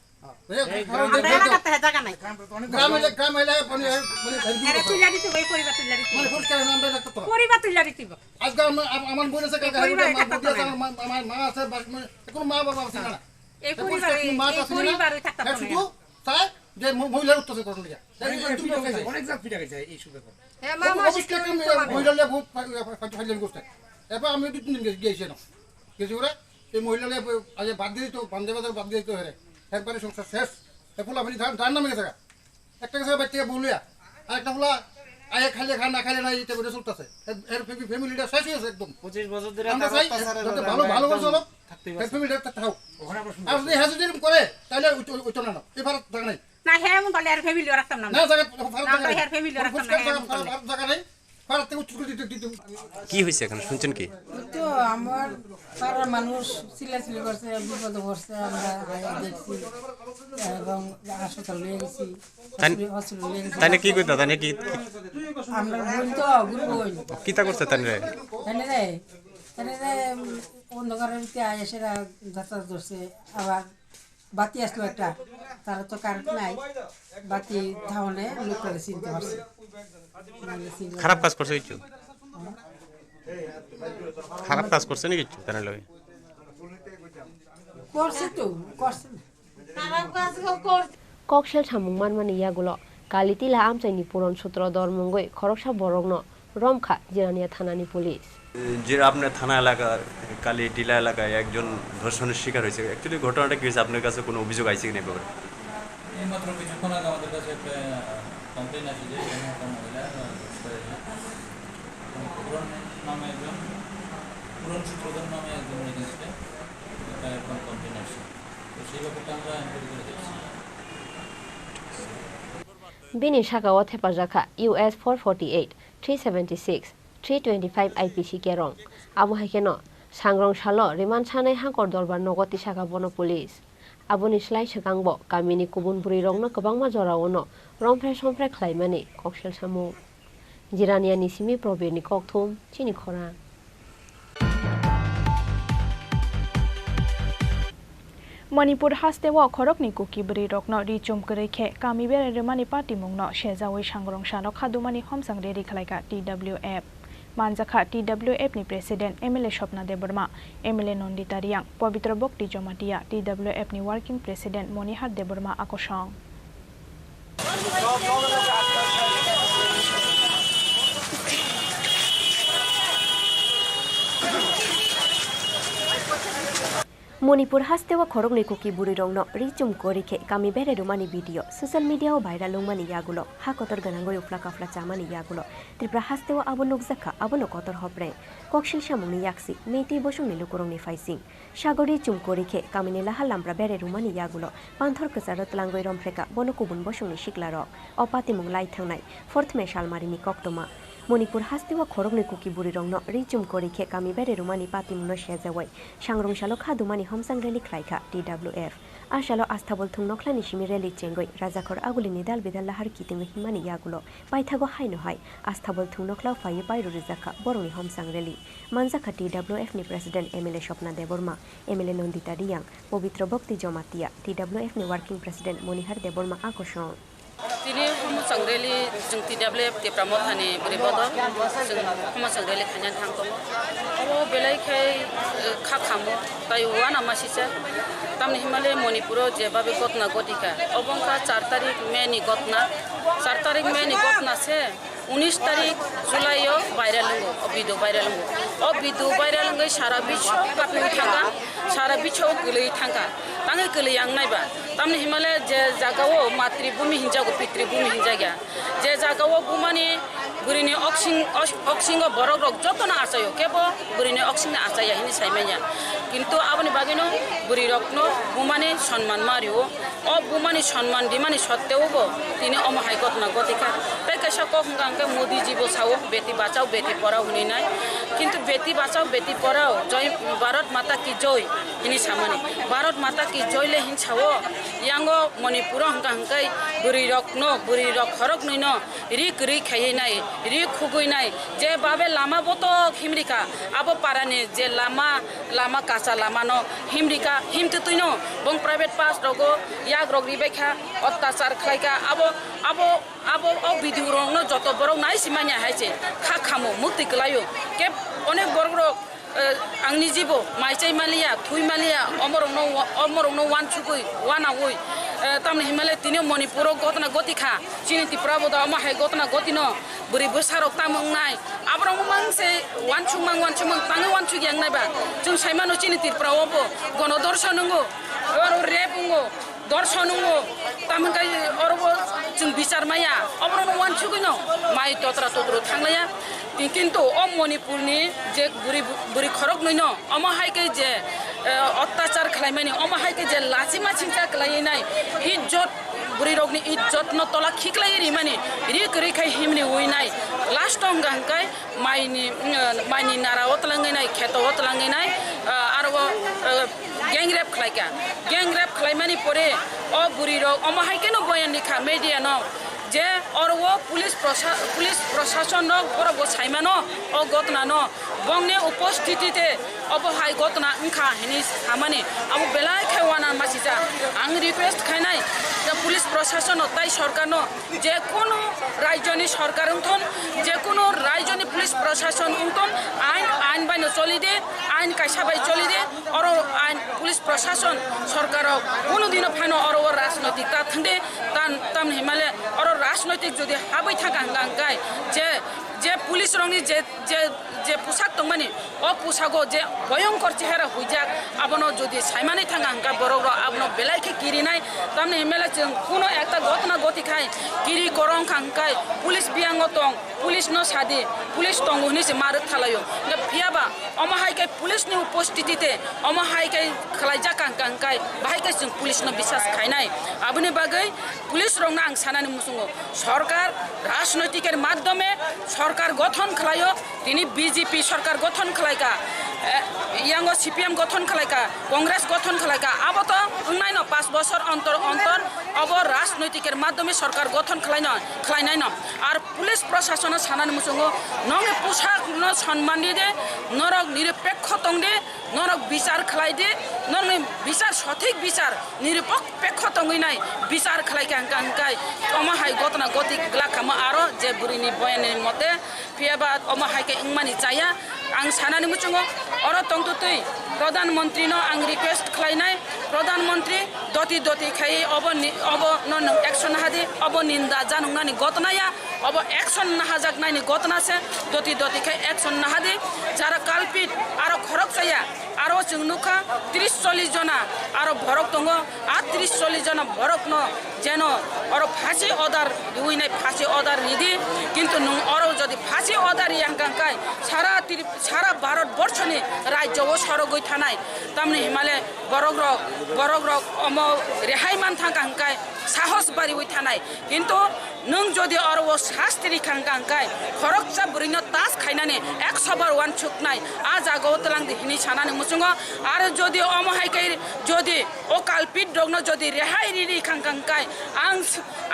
মহিলার উত্তর এবার আমি 2-3 দিন গিয়েছি না গেছি ওরা এই মহিলালে আজ বাদ দিয়ে তো বান্ধে বাদ দিয়ে তো হেরে একবারে সংসার শেষ এ ফুলা ফেলি ধান নামে গেছে একটা গেছে বাচ্চা বলিয়া আর একটা ফুলা আয়ে খাইলে খা না খাইলে না এটা করে চলতেছে এর ফ্যামিলিটা শেষ হয়েছে একদম 25 বছর ধরে ভালো ভালো করে চলো ফ্যামিলিটা থাকো আর যদি হ্যাঁ যদি করে তাহলে ওইটা না এবার জায়গা নাই না হ্যাঁ মন বলে আর ফ্যামিলি রাখতাম না না জায়গা হ্যাঁ ফ্যামিলি রাখতাম না জায়গা নাই কি হয়েছে এখানে শুনছেন কি তো আমার সারা মানুষ চিল্লাচিল্লি করছে বিপদে পড়ছে আমরা দেখছি এবং হাসপাতালে নিয়ে গেছি তাই কি কইতা তাই কি আমরা বলি তো গ্রুপ হই কিতা করছে তাই রে অন্ধকারের ভিতরে এসেরা যাত্রা ধরছে আবার বাতি আসলো একটা তারা তো কারেন্ট নাই বাতি ধাওনে লোক করে চিনতে পারছে খারাপ কাজ করছে কিছু খারাপ কাজ করছে না কিছু তার লগে করছে তো করছে খারাপ কাজ করছে কক্সেল সামুং মানমানি ইয়াগুলো কালিতিলা আমচাইনি পুরন সূত্র দরমঙ্গই খরকসা বরংনো রমখা জিরানিয়া থানানি পুলিশ যে আপনার থানা এলাকার কালী টিলা এলাকায় একজন ধর্ষণের শিকার হয়েছে, অ্যাকচুয়ালি ঘটনাটা কি হয়েছে, আপনার কাছে কোনো অভিযোগ আইছে কি না ব্যাপারে? এইমাত্র কিছুক্ষণ আগে আমাদের কাছে একটা কমপ্লেন আছে যে একটা মহিলা পুরন নামে একজন পুরন সূত্রধর নামে একজন এগেন্সটে একটা এখন কমপ্লেন আসছে, তো সেই ব্যাপারটা আমরা এনকোয়ারি করে দেখছি। Bini Shakawa Thepajaka US 448 376 325 IPC Kerong Abu Hakeno Sangrong Shalo Riman Chane Hangkor Dorbar Nogoti Shaka Bono Police Abuni Slai Shakangbo Kamini Kubun Buri Rongno Kabang Majora Ono Rompre Sompre Klaimani Kokshel Samu Jirania Nisimi Probeni Koktum Chini Khorang Manipur हास्तेवा खरकनि कुकी बरि रकनो रिचुम करेखे कामिबेर रेमानि party मुंगनो शेजावै सांग्रं शानो खादुमानि हमसां रेडी खलायका TWF मानजाखा TWF नि president MLA Swapna Debbarma MLA Nandita Reang Pabitra Bhakti Jamatia TWF नि वर्किंग प्रेसिडेंट मनिहार देबर्मा आकसं मणिपुर हास्तेवा खरगनि कुकी बुरी रंगनो रिचुम कोरिखे कामी बेरे रुमानी वीडियो सोशल मीडिया ओ भाइरल लंगमानि यागुलो हा कतर गनांगो उफ्ला काफ्ला चामानि यागुलो त्रिपुरा हास्तेवा आबो नुकजाखा आबो न कतर हब्रे कक्सिल सामुनि याक्सि मेति बसुंनि लुकुरंनि फाइसिं सागरि चुम कोरिखे कामिनि लाहा लामब्रा बेरे रुमानि यागुलो पांथर कसार तलांगoi रमफ्रेका बनो कुबुन बसुंनि सिक्लारो अपाति मुं लाई थांनाय फोर्थ मे सालमारिनि कक्तमा मणिपुर हास्तेवा खरगनि कुकी बुरी रंगनो रिचुम कोरिखे कामी बेरे रुमानि पाति मुंनो शेजावै सांग्रं शालो खादुमानि हमसां रेली खलायखा TWF आशालो आस्थाबल थुंनखलानि सिमि रेली चेंगoi राजाखर आगुलिनि दाल बिदाल लाहार कितिंग हिमानि यागुलो पाइथागो हायनो हाय आस्थाबल थुंनखलाव फायै पायरु रिजाखा बरंनि हमसां रेली मानजाखा TWF नि president MLA Swapna Debbarma MLA Nandita Reang पवित्र भक्ति जमातिया TWF नि working president Manihar Debbarma आकसं Tini homosang reli jeng TWF ke pramothani beribodo jeng homosang reli kanyan thangtomo oro belai khai khakamo tai wana masisa tamni himale Manipuro jebabe gotna gotika obongka 4 tarik May ni gotna 4 tarik May ni gotna se 19 tarik July o viral lungo video viral lungo sara bicho kapi thanga sara bicho gulei thanga tangai gulei yang naiba tamni himale je jagao matribhumi hinjago pitribhumi hinjaga je jagao bumani burini oxing borok rok jotona asayo kebo burini oxing na asaya hini saimanya kintu aboni bagino buri rokno bumani সম্মান Mario ও বুমানি সম্মান দিমানি সত্ত্বেও তিনি অমহাই ঘটনা গতিকা তাই কাইসা কখনকাঙ্কে মোদি জীব ছাও বেটি বাঁচাও বেটি পড়াও হুনি নাই কিন্তু বেটি বাঁচাও বেটি পড়াও জয় ভারত মাতা কি জয় হিনি সামানি ভারত মাতা কি জয়লে হিন ছাও ইয়াঙ্গ মণিপুর হংকাঙ্কাই বুড়ি রক খরক নইন রিক খাইয়ে নাই রিক খুগুই নাই যে বাবে লামা বত হিমরিকা আবো পারানি যে লামা কাঁচা লামা ন হিমরিকা হিমতে তুই ন বং প্রাইভেট পাস রগো ইয়াগ রগ রিবেখা অত্যাচার খাইকা আবো ভিডিও রং যত বড় নাই সিমানিয়া হাইছে খামো মুক্তি গলায়ো কে অনেক বড় বড় आंनि जिबो माइचाइ मालिया थुइ मालिया अमरंनो वान छुगुइ वाना वइ तामने हिमालय तिनि मणिपुर गतना गतिखा चिनि त्रिपुरा बदा अमाहाय गतना गतिनो बुरि बोसारक तामंनाय आब्रं मांसे वान छुमang तांगे वान छुगियां नायबा जों साइमानो चिनि त्रिपुरा अबो गणदर्शनंगो और रेबुंगो दर्शनंगो तामंगाय अरबो जों बिचार माया अब्रं वान छुगिनो माइ तत्रा थांलाया কিন্তু মণিপুরনি যে বুড়ি খরক নইন অমহাইকে যে অত্যাচার খালাইমানি অমহাইকে যে লাচি মাছিংচা খালাইনাই ইজ্জত বুড়ি রগনি ইজ্জত ন তলা খিকলাই রিমানি রিক রিখাই হিমনি উইনাই লাস্ট অঙ্গাঙ্কাই মাইনি নারা অতলাঙ্গাইনাই খেত অতলাঙ্গাইনাই আর গ্যাংরেপ খালাইকা গ্যাংরেপ খালাইমানি পরে বুড়ি রগ অমহাইকে ন বয়ান লিখা মিডিয়া ন যে और वो पुलिस प्रशासन बरबो साइमानो ओ गतनानो बंगने उपस्थितिते अब हाय गतना इंखा हिनि सामानि अब बेलाय खेवाना मासिजा आं रिक्वेस्ट खाइनाय जे पुलिस प्रशासन ताई सरकारनो जे कोनो राज्यनि सरकार उंथन जे कोनो राज्यनि पुलिस प्रशासन उंथन आइन बायनो चलिदे आइन कायसा बाय चलिदे और आइन पुलिस प्रशासन सरकार कोनो दिन फाइनो और राजनैतिक ता थंदे ताम हिमालय और राजनैतिक যদি হাবই থাকা গাঙ্গাই যে পুলিশ রঙি যে যে পোশাক দংমানি ও পোশাকও যে ভয়ঙ্কর চেহারা হইজাক আবনো যদি সাইমানি থাকা হাঙ্কা বড় আবনো বেলাইকে কিরি নাই তামনি এমএলএ কোনো একটা ঘটনা গতি খাই কিরি করং খাঙ্কাই পুলিশ বিয়াঙ্গ তং পুলিশ ন সাদি পুলিশ তং হনিছে মারক থালাयो ফিয়াবা অমাহাইকে পুলিশ नि উপস্থিতিতে অমাহাইকে খালাইজা কাঙ্কাই বাহাইকে जों পুলিশ ন বিশ্বাস খাইনাই আবনি বাগৈ পুলিশ রংনা আং সানানি মুসুঙ্গ সরকার রাজনৈতিকের মাধ্যমে সরকার গঠন খালাयो তিনি বিজেপি সরকার গঠন খালাইকা ইয়াঙ্গ সিপিএম গঠন খালাইকা কংগ্রেস গঠন খালাইকা আবো তো নাই ন 5 বছর অন্তর অন্তর অব রাজনৈতিকের মাধ্যমে সরকার গঠন খালাইনাই ন আর পুলিশ প্রশাসন সানানি মুসুঙ্গ নংনে পোশাক ন সম্মান দিয়ে নরক নিরপেক্ষ তং দে নরক বিচার খালাই দে নংনে বিচার সঠিক বিচার নিরপেক্ষ তংই নাই বিচার খালাইকা হাঙ্কাই অমাহাই ঘটনা গতি গ্লাখামা আরো যে বুড়িনি বয়ানের মতে ফিয়াবা অমাহাইকে ইংমানি চাইয়া आं सानानि मुचुंगो अरो तंतुतै प्रधानमंत्री नो आं रिक्वेस्ट खालायनाय प्रधानमंत्री दति खाय अब न एक्शन हादि अब निंदा जानुंगनानि घटनाया अब एक्शन नाहाजाक नायनि घटना से दति खाय एक्शन नाहादि जारा कालपिट आरो खरक जाया आरो जों नुखा 30-40 जना आरो भरक दंगो आ 30-40 जना भरक न जेन अरो फांसी अर्डार हुइनाय फांसी अर्डार निदि किन्तु नं अरो जदि फांसी अर्डार यांकांकाय सारा भारतबर्षनि राज्यआव सरगै थानाय तामनि हिमालय बरक अम रेहाय मान थांकांकाय साहस बारिवै थानाय किन्तु नों जदि अरो शास्त्री खांकांकाय खरकसा बुरिनो तास खायनानि 100 छुकनाय आ जागाव तलांदि हिनि सानानि मुसुंगो आरो जदि अमहायकै जदि ओ कालपिट दगनो जदि रेहाय रिरि खांकांकाय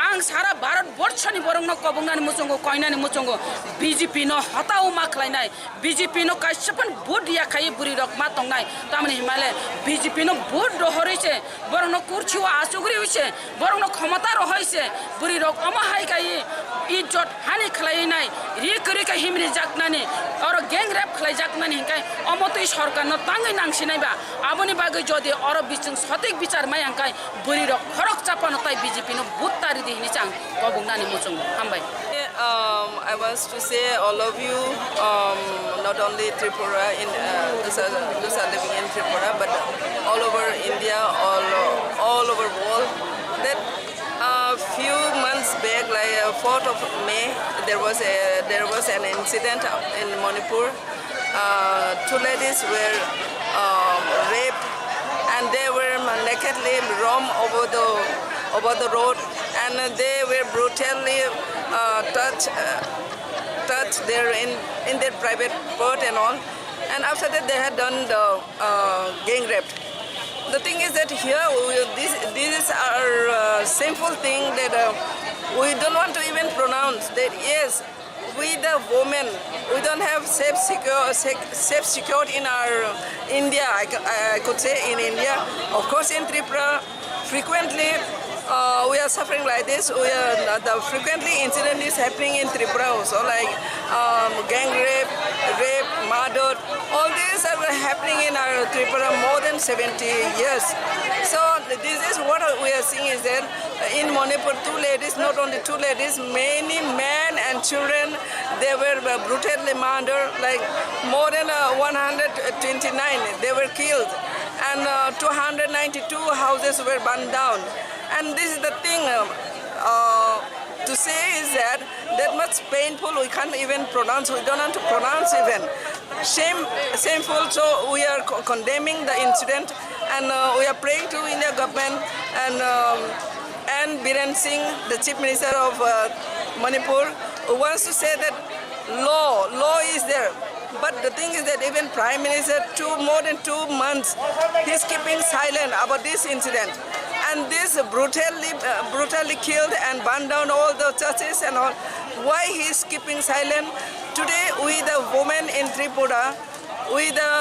आं सारा भारतबर्षनि बरंनो कबंनानि मुसुंगो कयनानि मुसुंगो बीजेपी नो हताउ माखलायनाय बीजेपी नो कायसपन भोट याखाय बुरि रकमा तंनाय तामनि हिमालय बीजेपी नो भोट दहरैसे बरंनो कुर्सिवा आसुग्रि होइसे बरंनो क्षमता रहैसे बुरि रक अमहायकै इज्जत हानि खलायनाय रिकरिका हिमरि जाकनानि और गैंग रेप खलाय जाकनानि हिंकाय अमतै सरकार न तांगै नांसिनायबा आबनि बागै जदि और बिचुं सঠিক বিচার मायांकाय बुरि रक खरक चापानो ताय बीजेपी नो भोट तारि दिहिनि चां कबंनानि मुचुं हामबाय I want to say all of you, not only Tripura, those are living in Tripura, but all over India, all over world, that a few months back, like 4th of May, there was an incident in Manipur. 2 ladies were raped, and they were nakedly roam over the road, and they were brutally touched there in their private part and all. And after that, they had done the gang rape. The thing is that here, this is our shameful thing that we don't want to even pronounce that yes, we the women, we don't have safe secure in our India. I could say in India, of course in Tripura, frequently we are suffering like this. The frequently incident is happening in Tripura also, like gang rape, murder. All these are happening in our Tripura more than 70 years. So this is what we are seeing is that in Manipur, 2 ladies, not only 2 ladies, many men and children, they were brutally murdered. Like more than 129, they were killed, and 292 houses were burned down. And this is the thing to say is that much painful we can't even pronounce. We don't want to pronounce even. Shameful. So we are condemning the incident, and we are praying to India government and Biren Singh, the Chief Minister of Manipur, who wants to say that law is there. But the thing is that even Prime Minister, more than 2 months, he's keeping silent about this incident. And this brutally killed and burned down all the churches and all. Why he's keeping silent? Today, we the women in Tripura, we the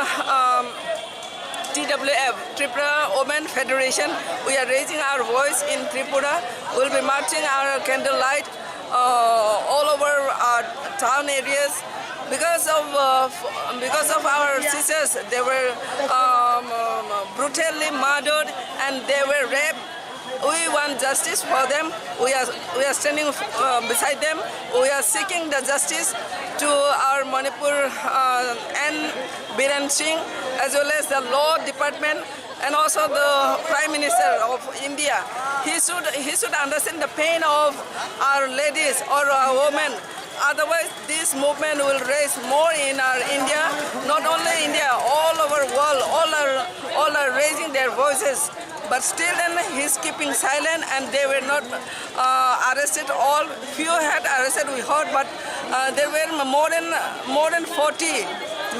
TWF, Tripura Women Federation, we are raising our voice in Tripura. We'll be marching our candlelight all over our town areas. Because of our sisters, they were brutally murdered and they were raped. We want justice for them. We are standing beside them. We are seeking the justice to our Manipur and Biren Singh, as well as the law department and also the Prime Minister of India. He should understand the pain of our ladies or our women. Otherwise, this movement will raise more in our India. Not only India, all over the world, all are raising their voices. But still, then he's keeping silent, and they were not arrested. All few had arrested, we heard, but there were more than 40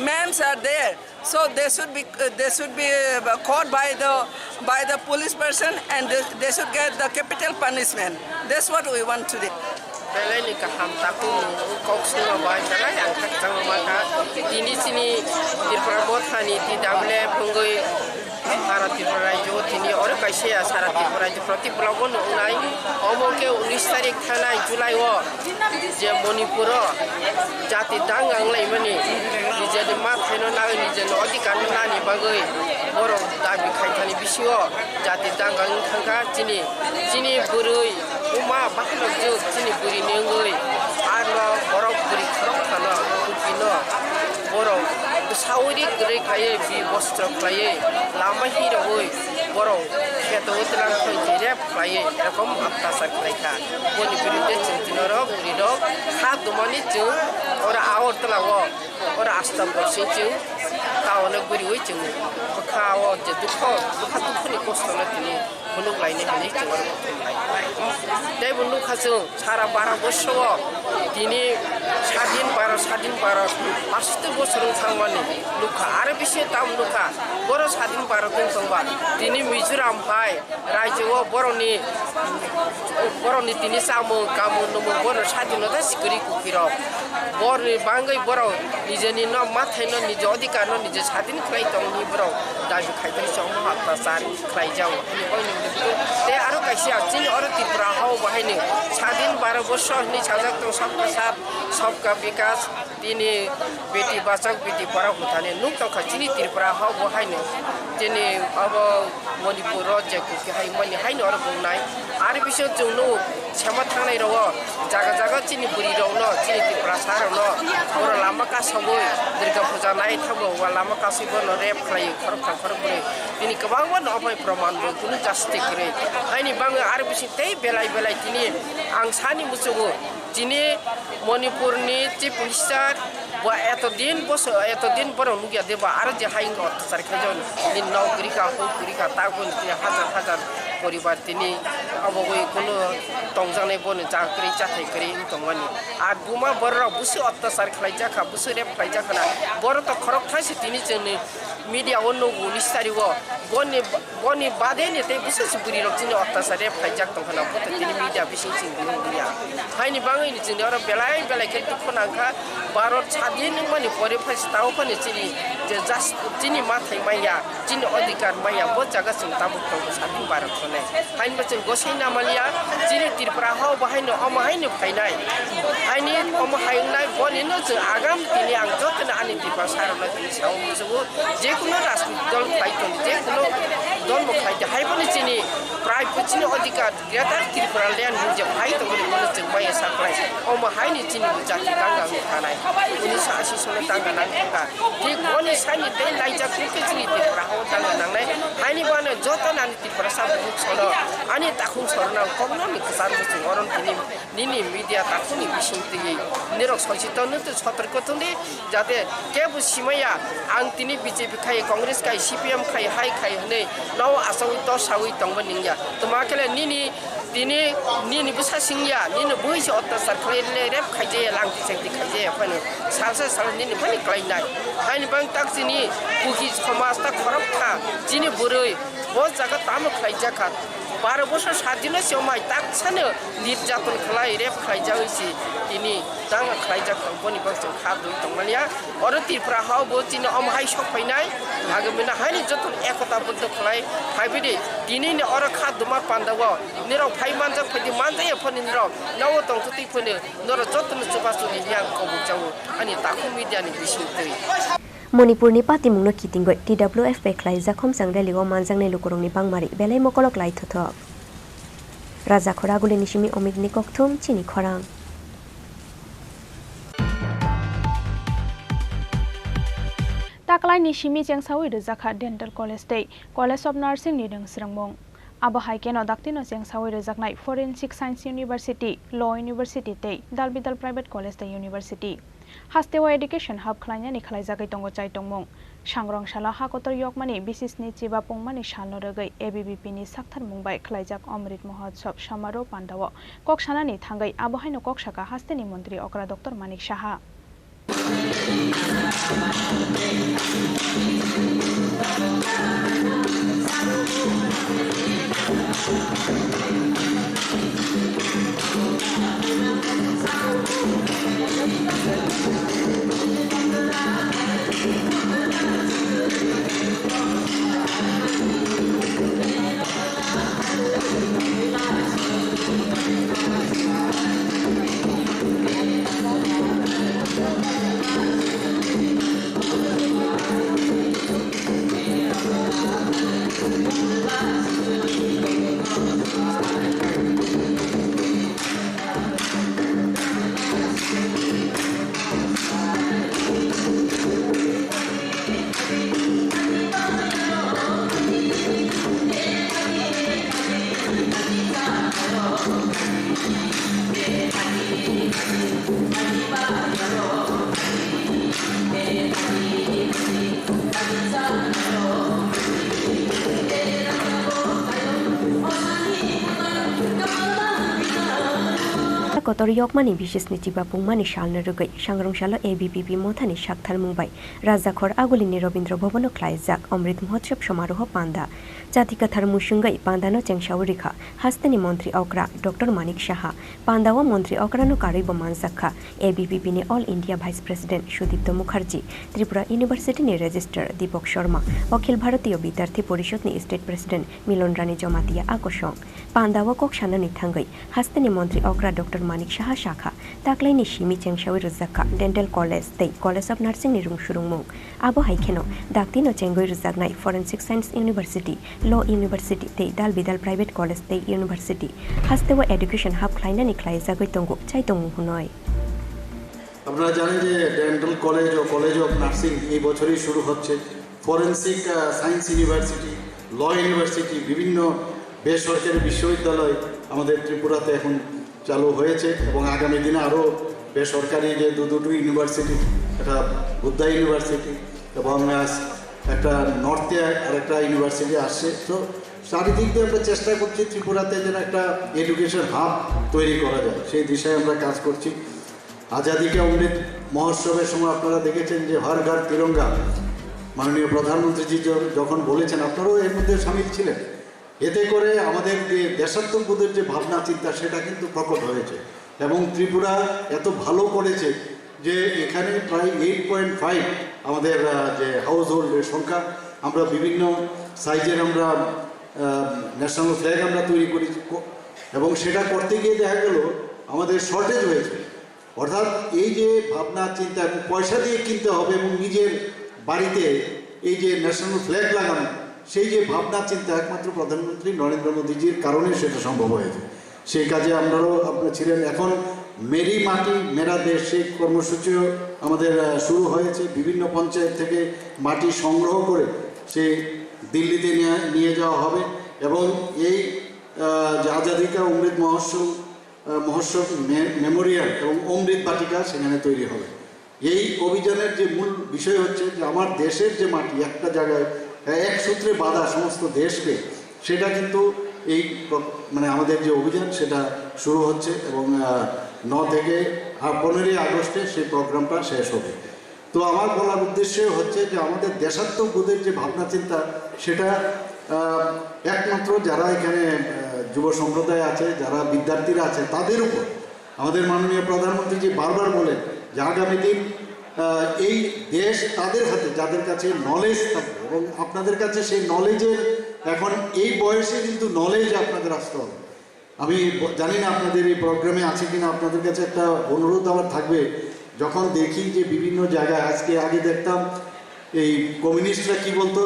men are there. So they should be caught by the police person, and they should get the capital punishment. That's what we want today. Belai ni kaham takung kok semua baik cara yang tak sama maka ini sini di perbuatan ini double penggui Syarat Tripura jo ini orang kaisa syarat Tripura jo proti pelabuhan unai omong ke 19 tarik thanai Julai wo je Manipur jati dangang lai mani ni jadi mat heno na ni je ଅଧିକାର na ni bagai borok dabi khaithani bisio jati dangang thangka chini burui uma bahlok jo chini buri nengai arlo borok buri khorok thana kupino borok sauri gere kaye bi bostro kaye lama hiro hoi borok kheto utlang khoi direp kaye ekom apta sar khaika boni birudde chintinoro burido khat dumani chu ora awor tlawo ora astam bosi chu taone buri hoi chu khawo je dukho dukhani kostona tini bunuk laine hani chu ora dai bunuk khasu sara 12 বছর তিনি স্বাধীন ভারত 5 বছর থাকমানি Luka আর বেশি দাম Luka বড় স্বাধীন ভারত দংবা তিনি মিজোরাম ভাই রাজ্য বড়নি তিনি সামু কামু নমু বড় স্বাধীনতা সিকরি কুকির বড়নি বাঙ্গাই বড় নিজেনি ন মাথায় ন নিজ অধিকার ন নিজ স্বাধীন খাই দংনি বড় দাবি খাইতেন সম হাতাসার খাই যাও তে আরো কাইছে চিনি আর ত্রিপুরা হাও বাহাইনি স্বাধীন 12 বছর নি সাজাক তো सबका साथ सबका विकास तिनी बेटी बचाओ बेटी पढाओ हुताने नुक त खचिनी त्रिपुरा हाउ बहाइने तिनी अब मणिपुर राज्यको के हाइ मनि हाइनो अर बुंनाय आरो बिसो जोंनो क्षमा थांनाय रव जागा चिनी बुरी रव चिनी त्रिपुरा सार न और लामा का सबो दुर्गा पूजा नाय थाबो वा लामा का सिबो न रेप खाइ खरब बुरे तिनी गोबां न अपाय प्रमाण बो कुनु जास्ति करे हाइनि बांग आरो बिसि तै बेलाय तिनी आं सानि मुसुगो जिनी मणिपुरनि चिफ मिनिस्टार वा एतदिन बर नुगिया देबा आरो जे हाइंग अत्याचार खाइजन नि नौकरिका हुकुरिका तागुन हाजार परिवार तिनी अबगै कुनु तंजानाय बन जाक्रि जाथाय करि तंगानि आर बुमा बर बुसु अत्याचार खाइजाखा बुसु रेप खाइजाखना बर त खरक थाइसे तिनी जोंनि मीडिया ओनो गुनिस्तारि वो बनि बादे ने ते बुसु बुरि रक्तिनि अत्याचार रेप खाइजाक तंखना बत तिनी मीडिया बिसिं सिं बुनिया हाइनि बाङै नि जोंनि अर बेलाय के दुखनांखा भारत स्वाधीन मनि परिफास ताव पनि चिनि जे जस्ट चिनि माथै माया चिनि अधिकार माया बो जागा सिं ताबु तो स्वाधीन भारत खने हाइन बचन गोसै नामालिया चिनि त्रिपुरा हाउ बाहायनो अमाहायनो फाइनाय हाइनि अमाहायनाय बनिनो जों आगाम तिनि आं जतन आनि त्रिपुरा सारना तिनि साव मुजुगु जे कुनो राजनीतिक दल फाइटन जे कुनो दल मखाइते हाइबनि चिनि प्राय पुचिनि अधिकार ग्रेटर त्रिपुरा ल्यान्ड जे फाइटन गनि मन जों माया साप्लाय अमाहायनि चिनि जाति गांगा थानाय उनि सासि सने तांगा नांगा ठीक बनि सानि दै लाइजा कुके चिनि त्रिपुरा हाउ तांगा नांनाय हाइनि बानो जतन आनि त्रिपुरा साबु सनो आनि ताखुं सरना कमनो नि खसान बुसु अरन तिनि निनि मीडिया ताखुनि बिसिंति निरक सचितन त सतर्कतनि जाते केबु सिमाया आं तिनि बीजेपी खाय कांग्रेस खाय सीपीएम खाय हाय खाय हनै नौ आसावि त सावि तंबनिया तमाकेले निनि बुसा सिंया निनि बुइस अत्याचार खायले रेप खायजे लांति सेंति खायजे फनो साल निनि फनि क्लाइनाय हाइनि बां ताकसिनि कुकी समाज ता खरबखा जिनि बुरै बो जागा ताम खायजाखा 12 বছর স্বাধীন সময় তাকসানো নির্যাতন খালাই রেপ খাইজাইছি তিনি दांगा खाइजा कंपनी बस खादु तंगलिया और त्रिपुरा हाउ बो चिन अमहाय सफाइनाय आगमिना हानि जतन एकताबद्ध खलाय हाइबिदि दिनैनि और खादुमा पान्दाव निराव फाइमानजा फदि मानजाय फनि निराव नव तंगतुति फनि नर जतन जुबासुनि यां कबुजाव अनि ताखु मिडियानि बिसिंतै मणिपुरनि पातिमुंनो कितिंगय TWF पेख्लाय जाखम सांग्रालिगो मानजांनाय लुकुरंनि बांमारि बेलाय मकलक लाइथथ Razzakhor Aguli Nishimi Omid Nikokthum Chini Khorang Taklai Nishimi Jengsawi Rizakha Dental College Day College of Nursing Nidang Srangmong Abo Haikeno Daktino Jengsawi Rizaknai Forensic Science University Law University Day Dalbidal Private College Day University Hastewa Education Hub Klanya Nikhalaizagai Tongo Chai Tongmong Shangrong Shala Hakotor Yokmani Bisis ni Chiba Pongmani Shalno Regai ABBP ni Sakthar Mumbai Khlaijak Amrit Mohotsab Samaro Pandawo Kokshana ni Thangai Abo Haino Kokshaka Hasteni Montri Okra Dr. Manik Shaha Kotor Yokmani Bishis ni Chiba Pungmani Shalna Rugai Shangrong Shala ABBP Mothani Shakthar Mumbai Razzakhor Aguli ni Robindra Bhobono Khlaijak Amrit Mohotsab Samaroh Panda Jatikathar Mushungai Pandano Chengshaurikha Hasteni Montri Okra Dr. Manik Shaha Pandawa Montri Okrano Karibo Mansakha ABBP ni All India Vice President Sudipto Mukherjee Tripura University ni Register Deepak Sharma Akhil Bharatiyo Bidarthi Porishod ni State President Milon Rani Jomatia Akoshong Pandawa Kokshana ni Thangai Hasteni Montri Okra Dr. Manik Shaha Shakha Taklai ni Shimi Chengshawi Rizakha Dental College Tei College of Nursing ni Rungshurungmung Abo Haikeno Daktino Chengoi Rizagnai Forensic Science University Law University Tei Dalbidal Private College Tei University Hastewa Education Hub Klaina ni Khlaijagoi Tongo Chai Tongo Hunoi আপনারা জানেন যে dental college ও college of nursing এই বছরই শুরু হচ্ছে forensic science university law university বিভিন্ন বেসরকারি বিশ্ববিদ্যালয় আমাদের ত্রিপুরাতে এখন চালু হয়েছে এবং আগামী দিনে আরও বেসরকারি যে দুটো ইউনিভার্সিটি একটা বুদ্ধা ইউনিভার্সিটি এবং একটা নর্থে আরেকটা ইউনিভার্সিটি আসছে তো চারিদিক দিয়ে আমরা চেষ্টা করছি ত্রিপুরাতে যেন একটা এডুকেশন হাব তৈরি করা যায় সেই দিশায় আমরা কাজ করছি আজাদি কা অমৃত মহোৎসবের সময় আপনারা দেখেছেন যে হর ঘর তিরঙ্গা মাননীয় প্রধানমন্ত্রীজি যখন বলেছেন আপনারাও এর মধ্যে সামিল ছিলেন এতে করে আমাদের যে দেশাত্মবোধের যে ভাবনা চিন্তা সেটা কিন্তু প্রকট হয়েছে এবং ত্রিপুরা এত ভালো করেছে যে এখানে প্রায় 8.5 আমাদের যে হাউস হোল্ডের সংখ্যা আমরা বিভিন্ন সাইজের আমরা ন্যাশনাল ফ্ল্যাগ আমরা তৈরি করি এবং সেটা করতে গিয়ে দেখা গেল আমাদের শর্টেজ হয়েছে অর্থাৎ এই যে ভাবনা চিন্তা এবং পয়সা দিয়ে কিনতে হবে এবং নিজের বাড়িতে এই যে ন্যাশনাল ফ্ল্যাগ লাগানো সেই যে ভাবনা চিন্তা একমাত্র প্রধানমন্ত্রী নরেন্দ্র মোদীজির কারণে সেটা সম্ভব হয়েছে সেই কাজে আমরাও আপনারা ছিলেন এখন মেরি মাটি মেরা দেশ সেই কর্মসূচিও আমাদের শুরু হয়েছে বিভিন্ন পঞ্চায়েত থেকে মাটি সংগ্রহ করে সেই দিল্লিতে নিয়ে যাওয়া হবে এবং এই যে আজাদি কা অমৃত মহোৎসব মেমোরিয়াল এবং অমৃত বাটিকা সেখানে তৈরি হবে এই অভিযানের যে মূল বিষয় হচ্ছে যে আমার দেশের যে মাটি একটা জায়গায় এক সূত্রে বাঁধা সমস্ত দেশকে সেটা কিন্তু এই মানে আমাদের যে অভিযান সেটা শুরু হচ্ছে এবং 9 থেকে 15 আগস্টে সেই প্রোগ্রামটা শেষ হবে তো আমার বলার উদ্দেশ্য হচ্ছে যে আমাদের দেশাত্মবোধের যে ভাবনা চিন্তা সেটা একমাত্র যারা এখানে যুব সম্প্রদায় আছে যারা বিদ্যার্থীরা আছে তাদের উপর আমাদের মাননীয় প্রধানমন্ত্রীজি বারবার বলেন যে আগামী দিন এই দেশ তাদের হাতে যাদের কাছে নলেজ থাকবে এবং আপনাদের কাছে সেই নলেজের এখন এই বয়সে কিন্তু নলেজ আপনাদের আসতে হবে আমি জানি না আপনাদের এই প্রোগ্রামে আছে কিনা আপনাদের কাছে একটা অনুরোধ আমার থাকবে যখন দেখি যে বিভিন্ন জায়গায় আগে দেখতাম এই কমিউনিস্টরা কি বলতো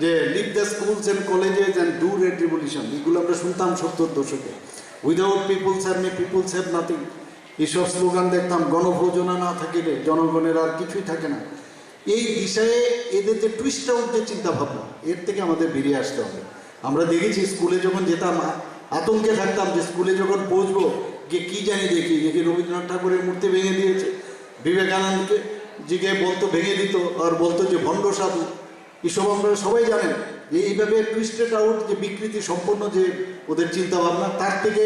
যে leave the schools and colleges and do red revolution এগুলো আমরা শুনতাম 70 দশকে without peoples have me peoples have nothing, এইসব স্লোগান দেখতাম, গণভোজনা না থাকিলে জনগণের আর কিছুই থাকে না। এই বিষয়ে এদের যে টুইস্ট আউট যে চিন্তাভাবনা, এর থেকে আমাদের বেরিয়ে আসতে হবে। আমরা দেখেছি স্কুলে যখন যেতাম আতঙ্কে থাকতাম যে স্কুলে যখন পৌঁছবো যে কী জানি দেখি যে রবীন্দ্রনাথ ঠাকুরের মূর্তি ভেঙে দিয়েছে, বিবেকানন্দকে জিকে বলতো ভেঙে দিত আর বলতো যে ভণ্ড সাধু। এসব আমরা সবাই জানেন যে এইভাবে টুইস্টেড আউট যে বিকৃতি সম্পন্ন যে ওদের চিন্তাভাবনা, তার থেকে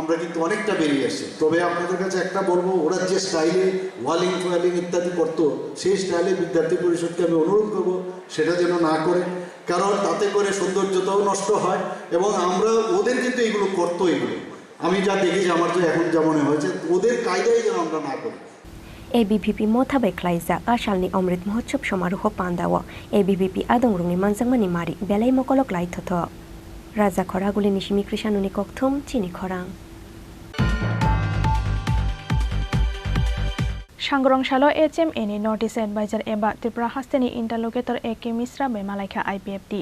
আমরা কিন্তু অনেকটা বেরিয়ে আসছি। তবে আপনাদের কাছে একটা বলবো, ওরা যে স্টাইলে ওয়ালিং ফোয়ালিং ইত্যাদি করতো, সেই স্টাইলে বিদ্যার্থী পরিষদকে আমি অনুরোধ করবো সেটা যেন না করে, কারণ তাতে করে সৌন্দর্যতাও নষ্ট হয় এবং আমরা ওদের কিন্তু এইগুলো করতো, এগুলো আমি যা দেখেছি আমার তো এখন যা মনে হয়েছে ওদের কায়দায় যেন আমরা না করি। ABVP मोथाबै ख्लाइजाक आसालनि अमृत महोत्सव समारोह पान्दाव ABVP आदंरुंनि मानजांमानि मारि बेलाय मकलक लाइथथ राजा खरागुलिनि सिमि कृषानुनि कक्थुम चिनि खरां सांग्रंशालो HMA नि नोटिस एडवाइजर एबा त्रिपुरा हास्तेनि इंटरलोकेटर AK मिश्रा बे मालायखा IPFT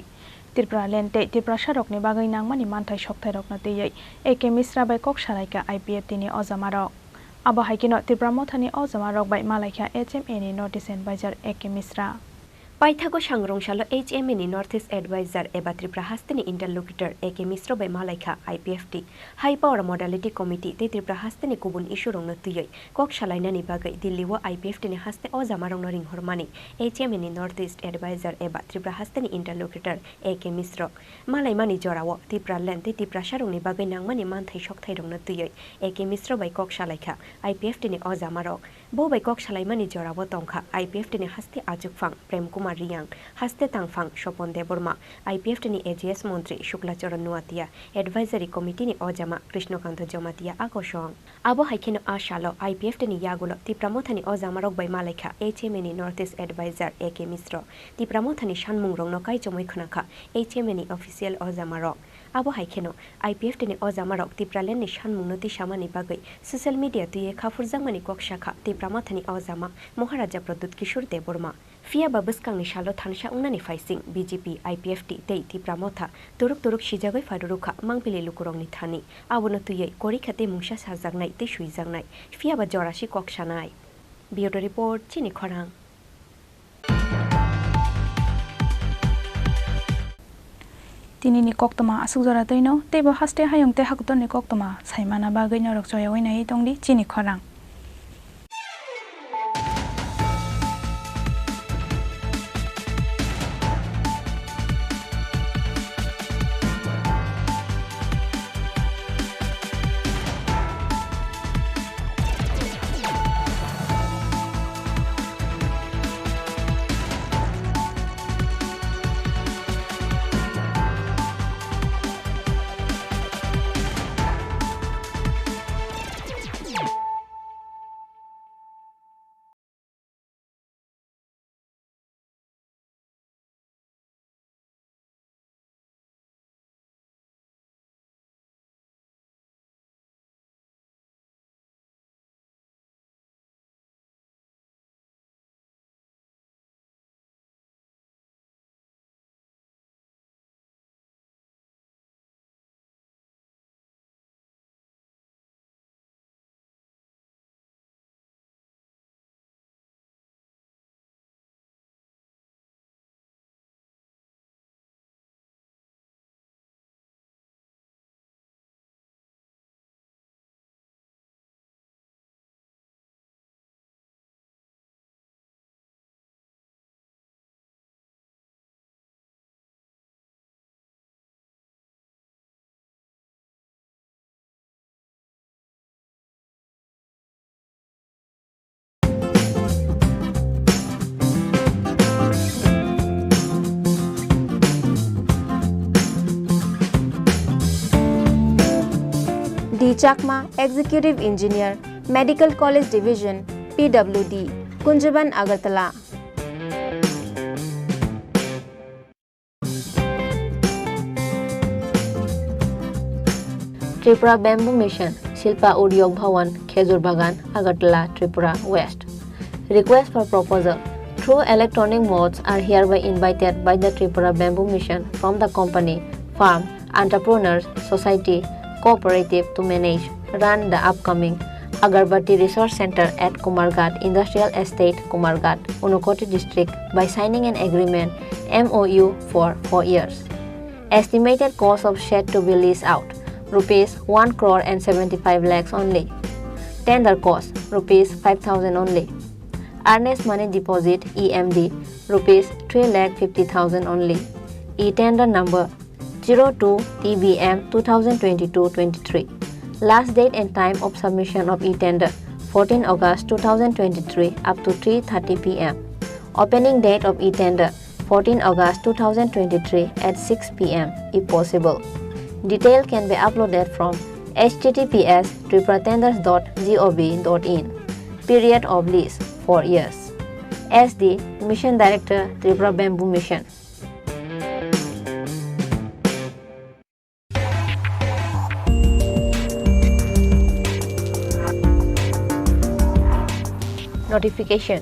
त्रिपुरा लेन्टे त्रिपुरा सारकनि बागै नांमानि मानथाय सक्थायरकना तैयै AK मिश्रा बै कक सारायका IPFT नि अजामारक Abo haikino Tripura mothani ojamarok bai malaikha HMA ni notice advisor AK Misra. Paithago sangrongshalo HMA ni Northeast Advisor eba Tripura hasteni interlocutor AK Misra bai malaikha IPFT High Power Modality Committee te Tripura hasteni kubun issue rongno tuyoi kok shalainani bagai Delhi wo IPFT ni haste ojamarongno ringhormani HMA ni Northeast Advisor eba Tripura hasteni interlocutor AK Misra malaimani jorawo Tripura land te Tripura sharongni bagai nangmani manthai sokthai rongno tuyoi AK Misra bai kok shalaikha IPFT ni ojamarok bo bai kok shalaimani jorawo tongkha IPFT ni haste ajukfang Prem Kumar Riang haste tangfang Shopon Deborma IPFT ni AGS Montri Shuklacharan Nuatia Advisory Committee ni Ojama Krishnokanta Jomatia Akosong Abo haikino ashalo IPFT ni yagulo Tipramothani Ojamarok bai malaikha HMA ni Northeast Advisor AK Misro Tipramothani shanmung rongno kai chomoi khonakha HMA ni official Ojamarok Abo haikino IPFT ni Ojamarok Tipralen ni shanmung noti shamani bagai social media tuye khafurjangmani kokshakha Tipramothani Ojama Maharaja Pradut Kishore Deborma Fia babuskang ni shalo thansha ungnani faising BJP IPFT tei Tipramotha turuk sijagai farurukha mangpili lukurong ni thani abono tuyei korikhate mungsa sajangnai te suijangnai fia ba jorasi koksanai Bureau Report Chini Khorang Tinini koktoma asukjora toino tebo haste hayongte hakutoni koktoma saimana bagai norok joyawai nai tongdi Chini Khorang D. Chakma, Executive Engineer, Medical College Division, PWD, Kunjaban, Agartala. Tripura Bamboo Mission, Shilpa Udyog Bhawan, Khezur Bagan, Agartala, Tripura West. Request for proposal through electronic modes are hereby invited by the Tripura Bamboo Mission from the company, farm, entrepreneurs, society, cooperative to manage, run the upcoming Agarbatti Resource Center at Kumarghat Industrial Estate, Kumarghat, Unakoti District by signing an agreement MOU for 4 years. Estimated cost of shed to be leased out, rupees 1 crore and 75 lakhs only. Tender cost, rupees 5,000 only. Earnest money deposit EMD, rupees 3,50,000 only. E-tender number 02 TBM 2022-23. Last date and time of submission of e-tender 14 August 2023 up to 3:30 p.m. Opening date of e-tender 14 August 2023 at 6 p.m. if possible. Detail can be uploaded from https://tripratenders.gov.in. Period of lease 4 years. SD Mission Director, Tripura Bamboo Mission. Notification.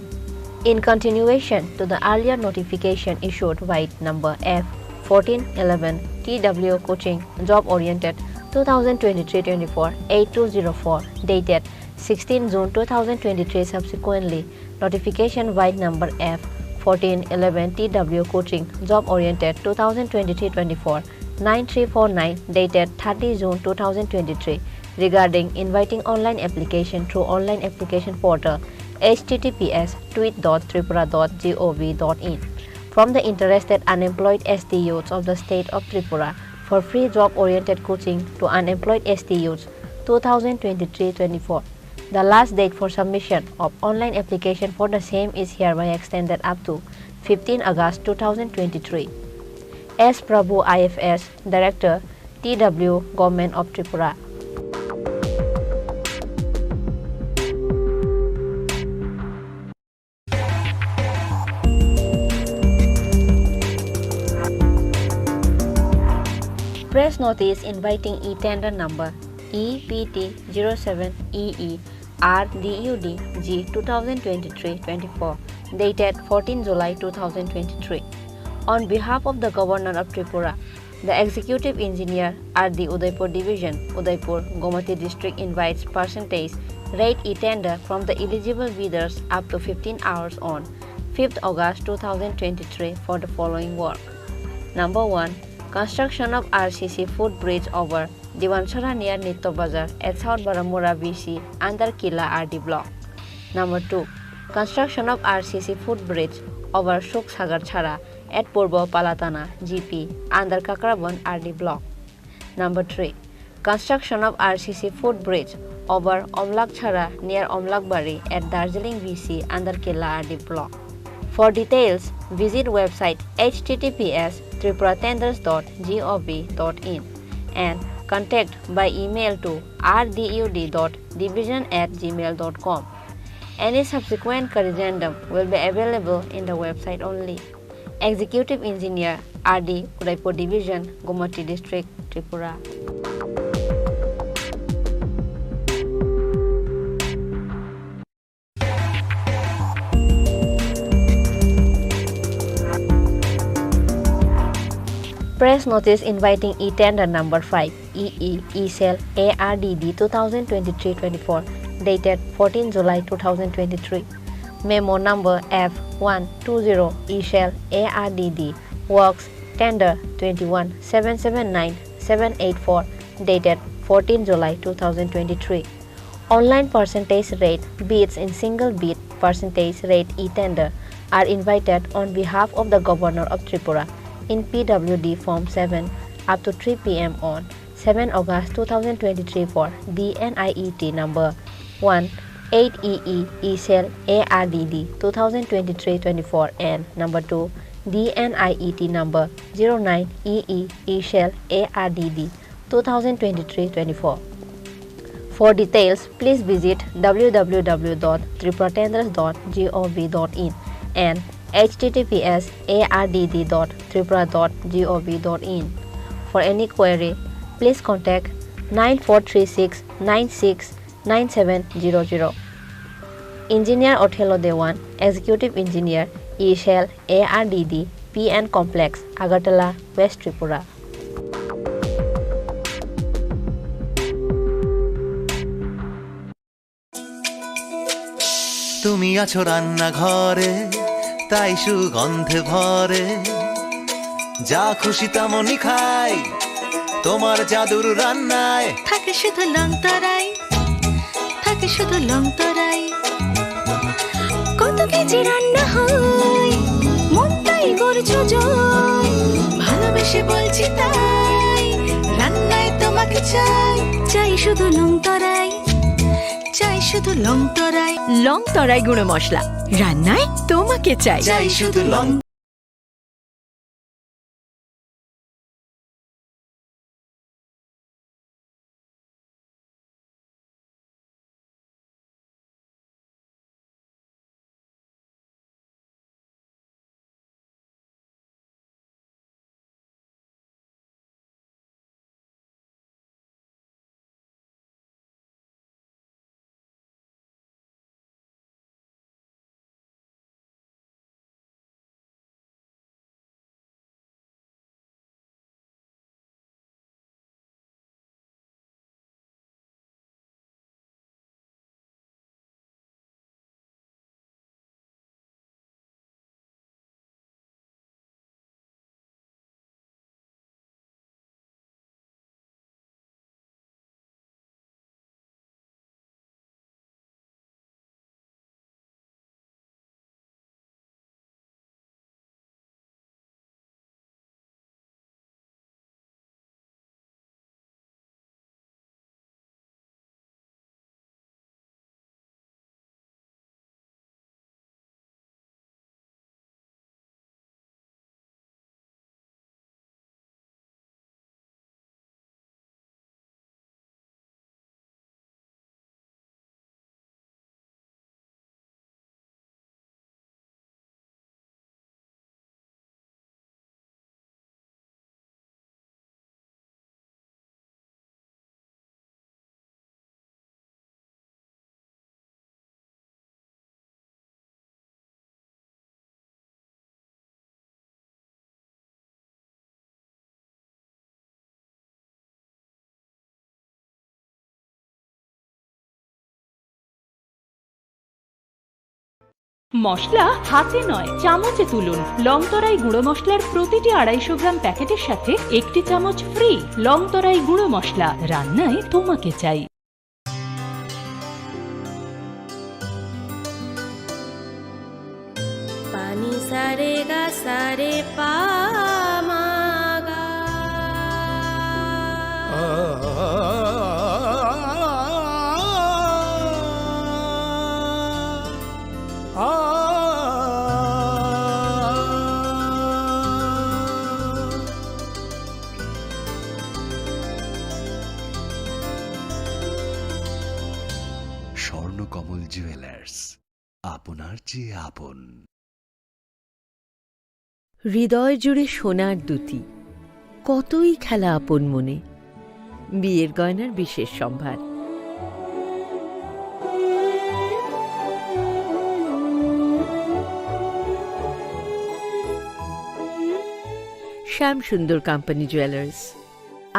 In continuation to the earlier notification issued by number F1411 TW Coaching Job Oriented 2023-24 8204 dated 16 June 2023, subsequently notification by number F1411 TW Coaching Job Oriented 2023-24 9349 dated 30 June 2023 regarding inviting online application through online application portal https://tweet.tripura.gov.in from the interested unemployed ST youths of the state of Tripura for free job-oriented coaching to unemployed ST youths 2023-24. The last date for submission of online application for the same is hereby extended up to 15 August 2023. S. Prabhu IFS, Director, TW, Government of Tripura. Press notice inviting e-tender number EPT07EE RDUD G 2023-24 dated 14 July 2023. On behalf of the Governor of Tripura, the Executive Engineer RD Udaipur Division, Udaipur, Gomati District invites percentage rate e-tender from the eligible bidders up to 15 hours on 5th August 2023 for the following work. Number 1. Construction of RCC footbridge over Diwanchara near Nitto Bazar at South Baramura BC under Kila RD block. Number 2. Construction of RCC footbridge over Shuk Sagar Chhara at Purbo Palatana GP under Kakrabon RD block. Number 3. Construction of RCC footbridge over Omlak Chhara near Omlakbari at Darjeeling BC under Kila RD block. For details, visit website https://tripuratenders.gov.in and contact by email to rdud.division@gmail.com. Any subsequent corrigendum will be available in the website only. Executive Engineer RD Udaipur Division, Gomati District, Tripura. Press notice inviting e-tender number 5 EE E-Cell ARDD 2023-24 dated 14 July 2023. Memo number F120 E-Cell ARDD Works Tender 21779784 dated 14 July 2023. Online percentage rate bids in single bid percentage rate e-tender are invited on behalf of the Governor of Tripura in PWD Form 7 up to 3 p.m. on 7 August 2023 for DNIET number 18EE E-Cell ARDD 2023-24 and number 2 DNIET number 09EE E-Cell ARDD 2023-24. For details, please visit www.tripratenders.gov.in and https://ard.tripura.gov.in. For any query, please contact 9436 96 9700. Engineer Othello Dewan, Executive Engineer, E-Cell ARDD, PN Complex, Agartala, West Tripura. তুমি আছো রান্নাঘরে তাই সুগন্ধে ভরে যা খুশি তেমনই খাই তোমার জাদুর রান্নায় থাকে শুধু লং তরাই থাকে শুধু লং তরাই কত কেজি রান্না হয় মন তাই করছো জয় ভালোবেসে বলছি তাই রান্নায় তোমাকে চাই চাই শুধু লং তরাই চাই শুধু লং তরাই লং তরাই গুঁড়ো মশলা রান্নায় তোমাকে চাই চাই শুধু লং মশলা হাতে নয় চামচে তুলুন লংতরাই গুঁড়ো মশলার প্রতিটি 250 গ্রাম প্যাকেটের সাথে একটি চামচ ফ্রি লংতরাই গুঁড়ো মশলা রান্নায় তোমাকে চাই পানি সারে গা সারে পা মা গা স্বর্ণকমল জুয়েলার্স আপনার চেয়ে আপন হৃদয় জুড়ে সোনার দুটি কতই খেলা আপন মনে বিয়ের গয়নার বিশেষ সম্ভার শ্যাম সুন্দর কোম্পানি জুয়েলার্স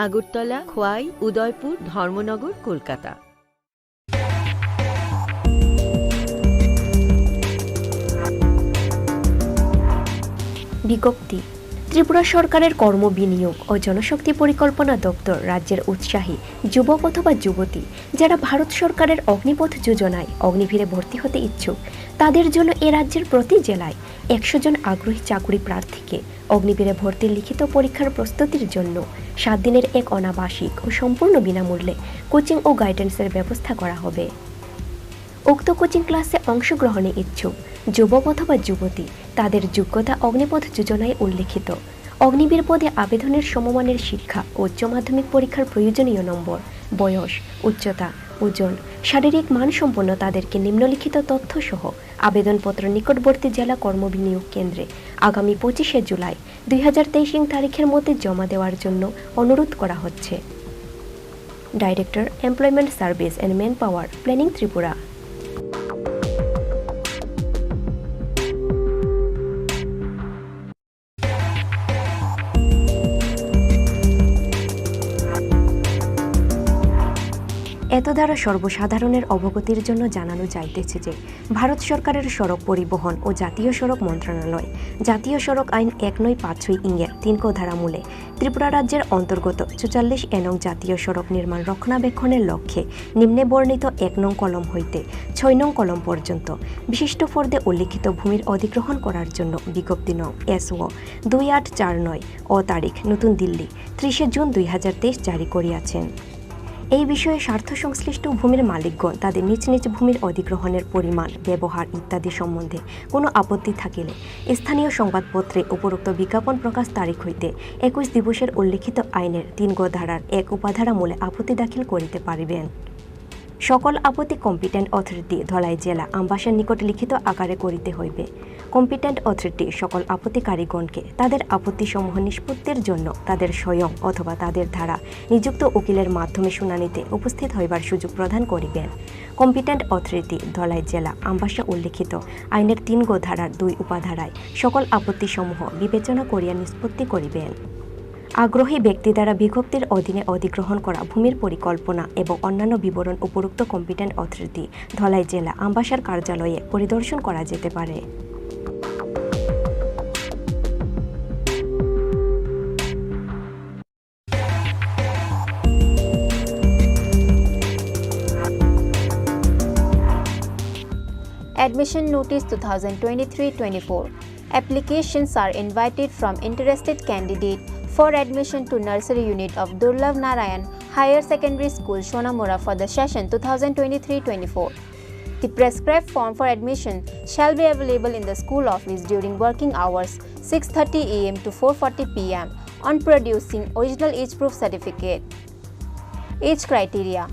আগরতলা খোয়াই উদয়পুর ধর্মনগর কলকাতা বিজ্ঞপ্তি ত্রিপুরা সরকারের কর্ম বিনিয়োগ ও জনশক্তি পরিকল্পনা দপ্তর রাজ্যের উৎসাহী যুবক অথবা যুবতী যারা ভারত সরকারের অগ্নিপথ যোজনায় অগ্নিভীরে ভর্তি হতে ইচ্ছুক তাদের জন্য এ রাজ্যের প্রতি জেলায় 100 জন আগ্রহী চাকুরি প্রার্থীকে অগ্নিবীরে ভর্তির লিখিত পরীক্ষার প্রস্তুতির জন্য 7 দিনের এক অনাবাসিক ও সম্পূর্ণ বিনামূল্যে কোচিং ও গাইডেন্সের ব্যবস্থা করা হবে। উক্ত কোচিং ক্লাসে অংশগ্রহণে ইচ্ছুক যুবক অথবা যুবতী তাদের যোগ্যতা অগ্নিপথ যোজনায় উল্লেখিত অগ্নিবীর পদে আবেদনের সমমানের শিক্ষা উচ্চ মাধ্যমিক পরীক্ষার প্রয়োজনীয় নম্বর বয়স উচ্চতা ওজন শারীরিক মানসম্পন্ন তাদেরকে নিম্নলিখিত তথ্যসহ আবেদনপত্র নিকটবর্তী জেলা কর্মবিনিয়োগ কেন্দ্রে আগামী 25 জুলাই 2023 তারিখের মধ্যে জমা দেওয়ার জন্য অনুরোধ করা হচ্ছে। Director employment service and man power planning Tripura. এত দ্বারা সর্বসাধারণের অবগতির জন্য জানানো যাইতেছে যে ভারত সরকারের সড়ক পরিবহন ও জাতীয় সড়ক মন্ত্রণালয় জাতীয় সড়ক আইন 1956 3 ধারা মূলে ত্রিপুরা রাজ্যের অন্তর্গত 44 নং জাতীয় সড়ক নির্মাণ রক্ষণাবেক্ষণের লক্ষ্যে নিম্নে বর্ণিত 1 নং কলম হইতে 6 নং কলম পর্যন্ত বিশিষ্ট ফর্দে উল্লিখিত ভূমির অধিগ্রহণ করার জন্য বিজ্ঞপ্তি নং SO 2849 ও তারিখ নতুন দিল্লি 30 জুন 2023 জারি করিয়াছেন। এই বিষয়ে স্বার্থ সংশ্লিষ্ট ভূমির মালিকগণ তাদের নিজ নিজ ভূমির অধিগ্রহণের পরিমাণ ব্যবহার ইত্যাদি সম্বন্ধে কোনো আপত্তি থাকিলে স্থানীয় সংবাদপত্রে উপরোক্ত বিজ্ঞাপন প্রকাশ তারিখ হইতে 21 দিবসের উল্লিখিত আইনের 3 ধারার 1 উপাধারা মূলে আপত্তি দাখিল করিতে পারিবেন। সকল আপত্তি কম্পিটেন্ট অথরিটি ধলাই জেলা আমবাসার নিকট লিখিত আকারে করিতে হইবে। কম্পিটেন্ট অথরিটি সকল আপত্তিকারীগণকে তাদের আপত্তিসমূহ নিষ্পত্তির জন্য তাদের স্বয়ং অথবা তাদের দ্বারা নিযুক্ত উকিলের মাধ্যমে শুনানিতে উপস্থিত হইবার সুযোগ প্রদান করিবেন। কম্পিটেন্ট অথরিটি ধলাই জেলা আমবাসা উল্লিখিত আইনের 3 ধারার 2 উপাধারায় সকল আপত্তিসমূহ বিবেচনা করিয়া নিষ্পত্তি করিবেন। আগ্রহী ব্যক্তি দ্বারা বিজ্ঞপ্তির অধীনে অধিগ্রহণ করা ভূমির পরিকল্পনা এবং অন্যান্য বিবরণ উপরোক্ত কম্পিটেন্ট অথরিটি ধলাই জেলা আমবাসার কার্যালয়ে পরিদর্শন করা যেতে পারে। Admission Notice 2023-24. Applications are invited from interested candidate for admission to Nursery Unit of Durlabh Narayan Higher Secondary School, Shonamura for the session 2023-24. The prescribed form for admission shall be available in the school office during working hours 6:30 a.m. to 4:40 p.m. on producing original age proof certificate. Age criteria: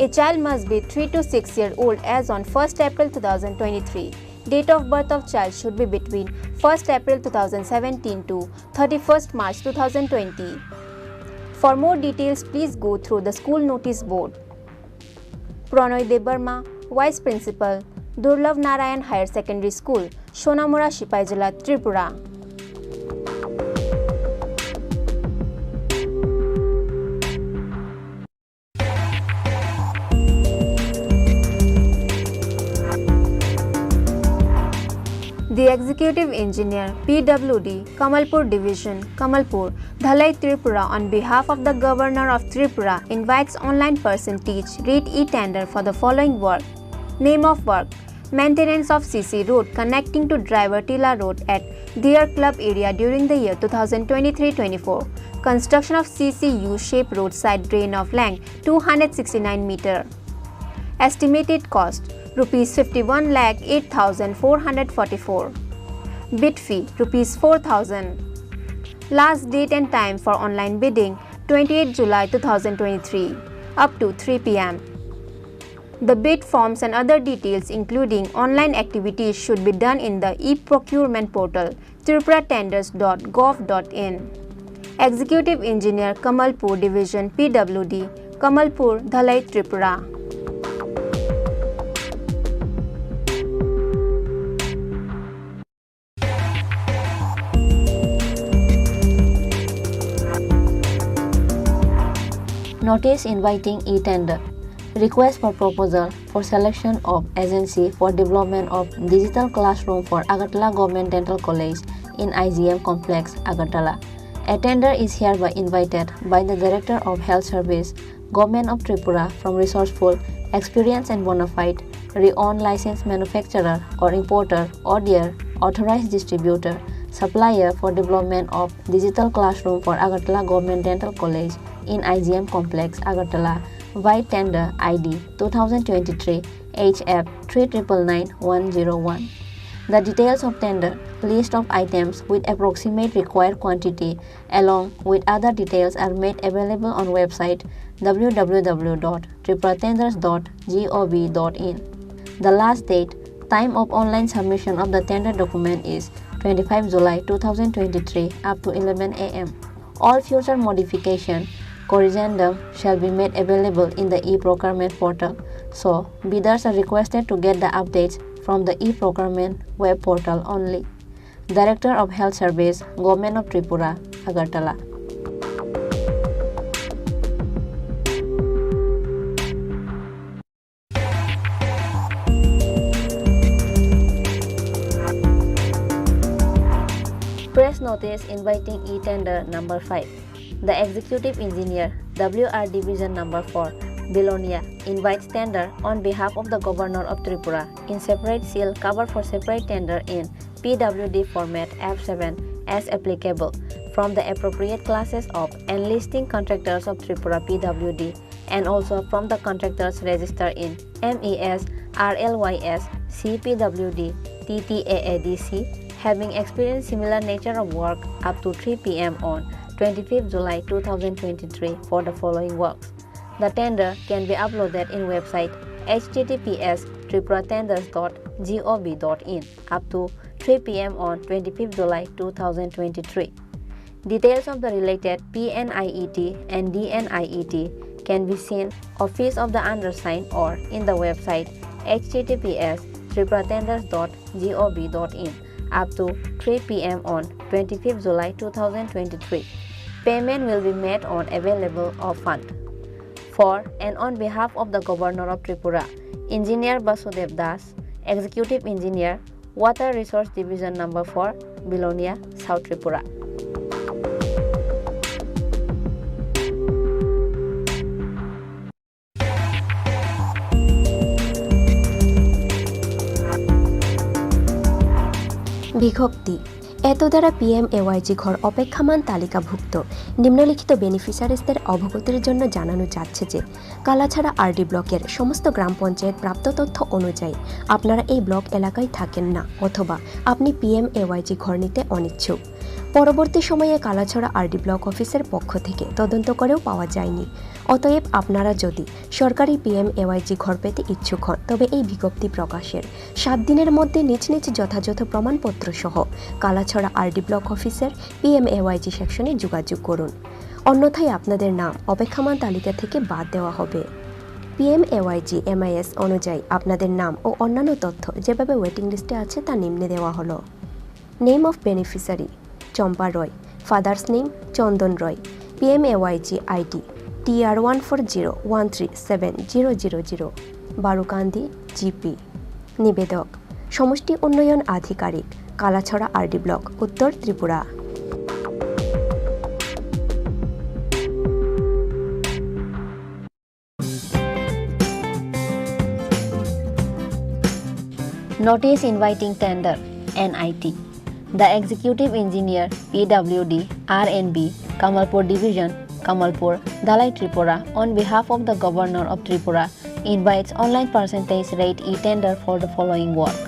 a child must be 3 to 6 years old as on 1st April 2023. Date of birth of child should be between 1st April 2017 to 31st March 2020. For more details, please go through the school notice board. Pranoy Debarma, Vice Principal, Durlabh Narayan Higher Secondary School, Shonamura, Sipaijala, Tripura. The Executive Engineer, PWD, Kamalpur Division, Kamalpur, Dhalai, Tripura, on behalf of the Governor of Tripura, invites online person teach read e-tender for the following work. Name of work: maintenance of CC road connecting to Driver Tila Road at Deer Club area during the year 2023-24. Construction of CC U-shaped roadside drain of length 269 meter. Estimated cost Rupees 51,08,444. Bid fee Rupees 4,000. Last date and time for online bidding 28 July 2023 up to 3 p.m. The bid forms and other details including online activities should be done in the e-procurement portal tripuratenders.gov.in. Executive Engineer, Kamalpur Division, PWD, Kamalpur, Dhalai, Tripura. Notice inviting e-tender. Request for proposal for selection of agency for development of digital classroom for Agartala Government Dental College in IGM Complex, Agartala. A tender is hereby invited by the Director of Health Service, Government of Tripura from resourceful, experienced and bona fide, re-owned licensed manufacturer or importer or their authorized distributor, supplier for development of digital classroom for Agartala Government Dental College in IGM Complex, Agartala, by tender ID 2023 HF 3999101. The details of tender, list of items with approximate required quantity along with other details are made available on website www.tripuratenders.gov.in. The last date, time of online submission of the tender document is 25 July 2023 up to 11 a.m. All future modification corrigendum shall be made available in the e-procurement portal, so bidders are requested to get the updates from the e-procurement web portal only. Director of Health Service, Government of Tripura, Agartala. notice inviting e-tender number 5. The Executive Engineer, WR Division number 4, Bilonia, invites tender on behalf of the Governor of Tripura in separate seal cover for separate tender in PWD format F7 as applicable from the appropriate classes of enlisting contractors of Tripura PWD and also from the contractors registered in MES, RLYS, CPWD, TTAADC having experienced similar nature of work up to 3 p.m. on 25th July 2023 for the following works. The tender can be uploaded in website https://tripuratenders.gov.in up to 3 p.m. on 25th July 2023. Details of the related PNIET and DNIET can be seen Office of the Undersigned or in the website https://tripuratenders.gov.in up to 3 p.m. on 25th July 2023. Payment will be made on available of fund. For and on behalf of the Governor of Tripura, Engineer Basudev Das, Executive Engineer, Water Resource Division number 4, Bilonia, South Tripura. বিভক্তি এত দ্বারা PMAYG ঘর অপেক্ষমান তালিকাভুক্ত নিম্নলিখিত বেনিফিশিয়ারিজদের অবগতির জন্য জানানো যাচ্ছে যে কালাছাড়া RD ব্লকের সমস্ত গ্রাম পঞ্চায়েত প্রাপ্ত তথ্য অনুযায়ী আপনারা এই ব্লক এলাকায় থাকেন না অথবা আপনি PMAYG ঘর নিতে অনিচ্ছুক। পরবর্তী সময়ে কালাছড়া RD ব্লক অফিসের পক্ষ থেকে তদন্ত করেও পাওয়া যায়নি। অতএব আপনারা যদি সরকারি PMAYG ঘর পেতে ইচ্ছুক হন তবে এই বিজ্ঞপ্তি প্রকাশের 7 দিনের মধ্যে নিজ নিজ যথাযথ প্রমাণপত্র সহ কালাছড়া RD ব্লক অফিসের PMAYG সেকশনে যোগাযোগ করুন। অন্যথায় আপনাদের নাম অপেক্ষমান তালিকা থেকে বাদ দেওয়া হবে। PMAYG MIS অনুযায়ী আপনাদের নাম ও অন্যান্য তথ্য যেভাবে ওয়েটিং লিস্টে আছে তা নিম্নে দেওয়া হলো। Name of beneficiary Champa Roy, father's name Chandan Roy, PMAYG ID TR1401370000, বারুকান্দি GP। নিবেদক সমষ্টি উন্নয়ন আধিকারিক, কালাছড়া RD ব্লক, উত্তর Tripura. Notice inviting tender NIT. The Executive Engineer PWD RNB Kamalpur Division, Kamalpur, Dalai Tripura on behalf of the Governor of Tripura invites online percentage rate e-tender for the following work.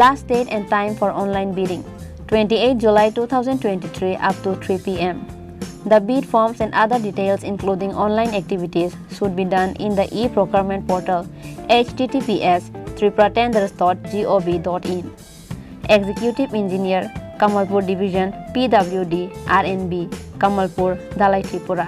Last date and time for online bidding 28 July 2023 up to 3 p.m. The bid forms and other details including online activities should be done in the e-procurement portal https://tripuratenders.gov.in. Executive Engineer Kamalpur Division PWD RNB Kamalpur, Dalai Tripura.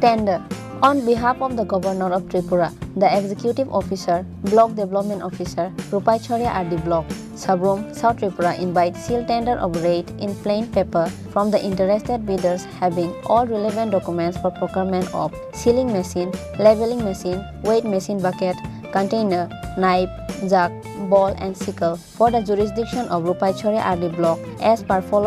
Tender. On behalf of the Governor of Tripura, the Executive Officer, Block Development Officer, Rupaichhoria RD Block, Sabroom, South Tripura invites seal tender of rate in plain paper from the interested bidders having all relevant documents for procurement of sealing machine, leveling machine, weight machine bucket, container, knife, jug, ball and sickle for the jurisdiction of Rupaichhoria RD Block as per following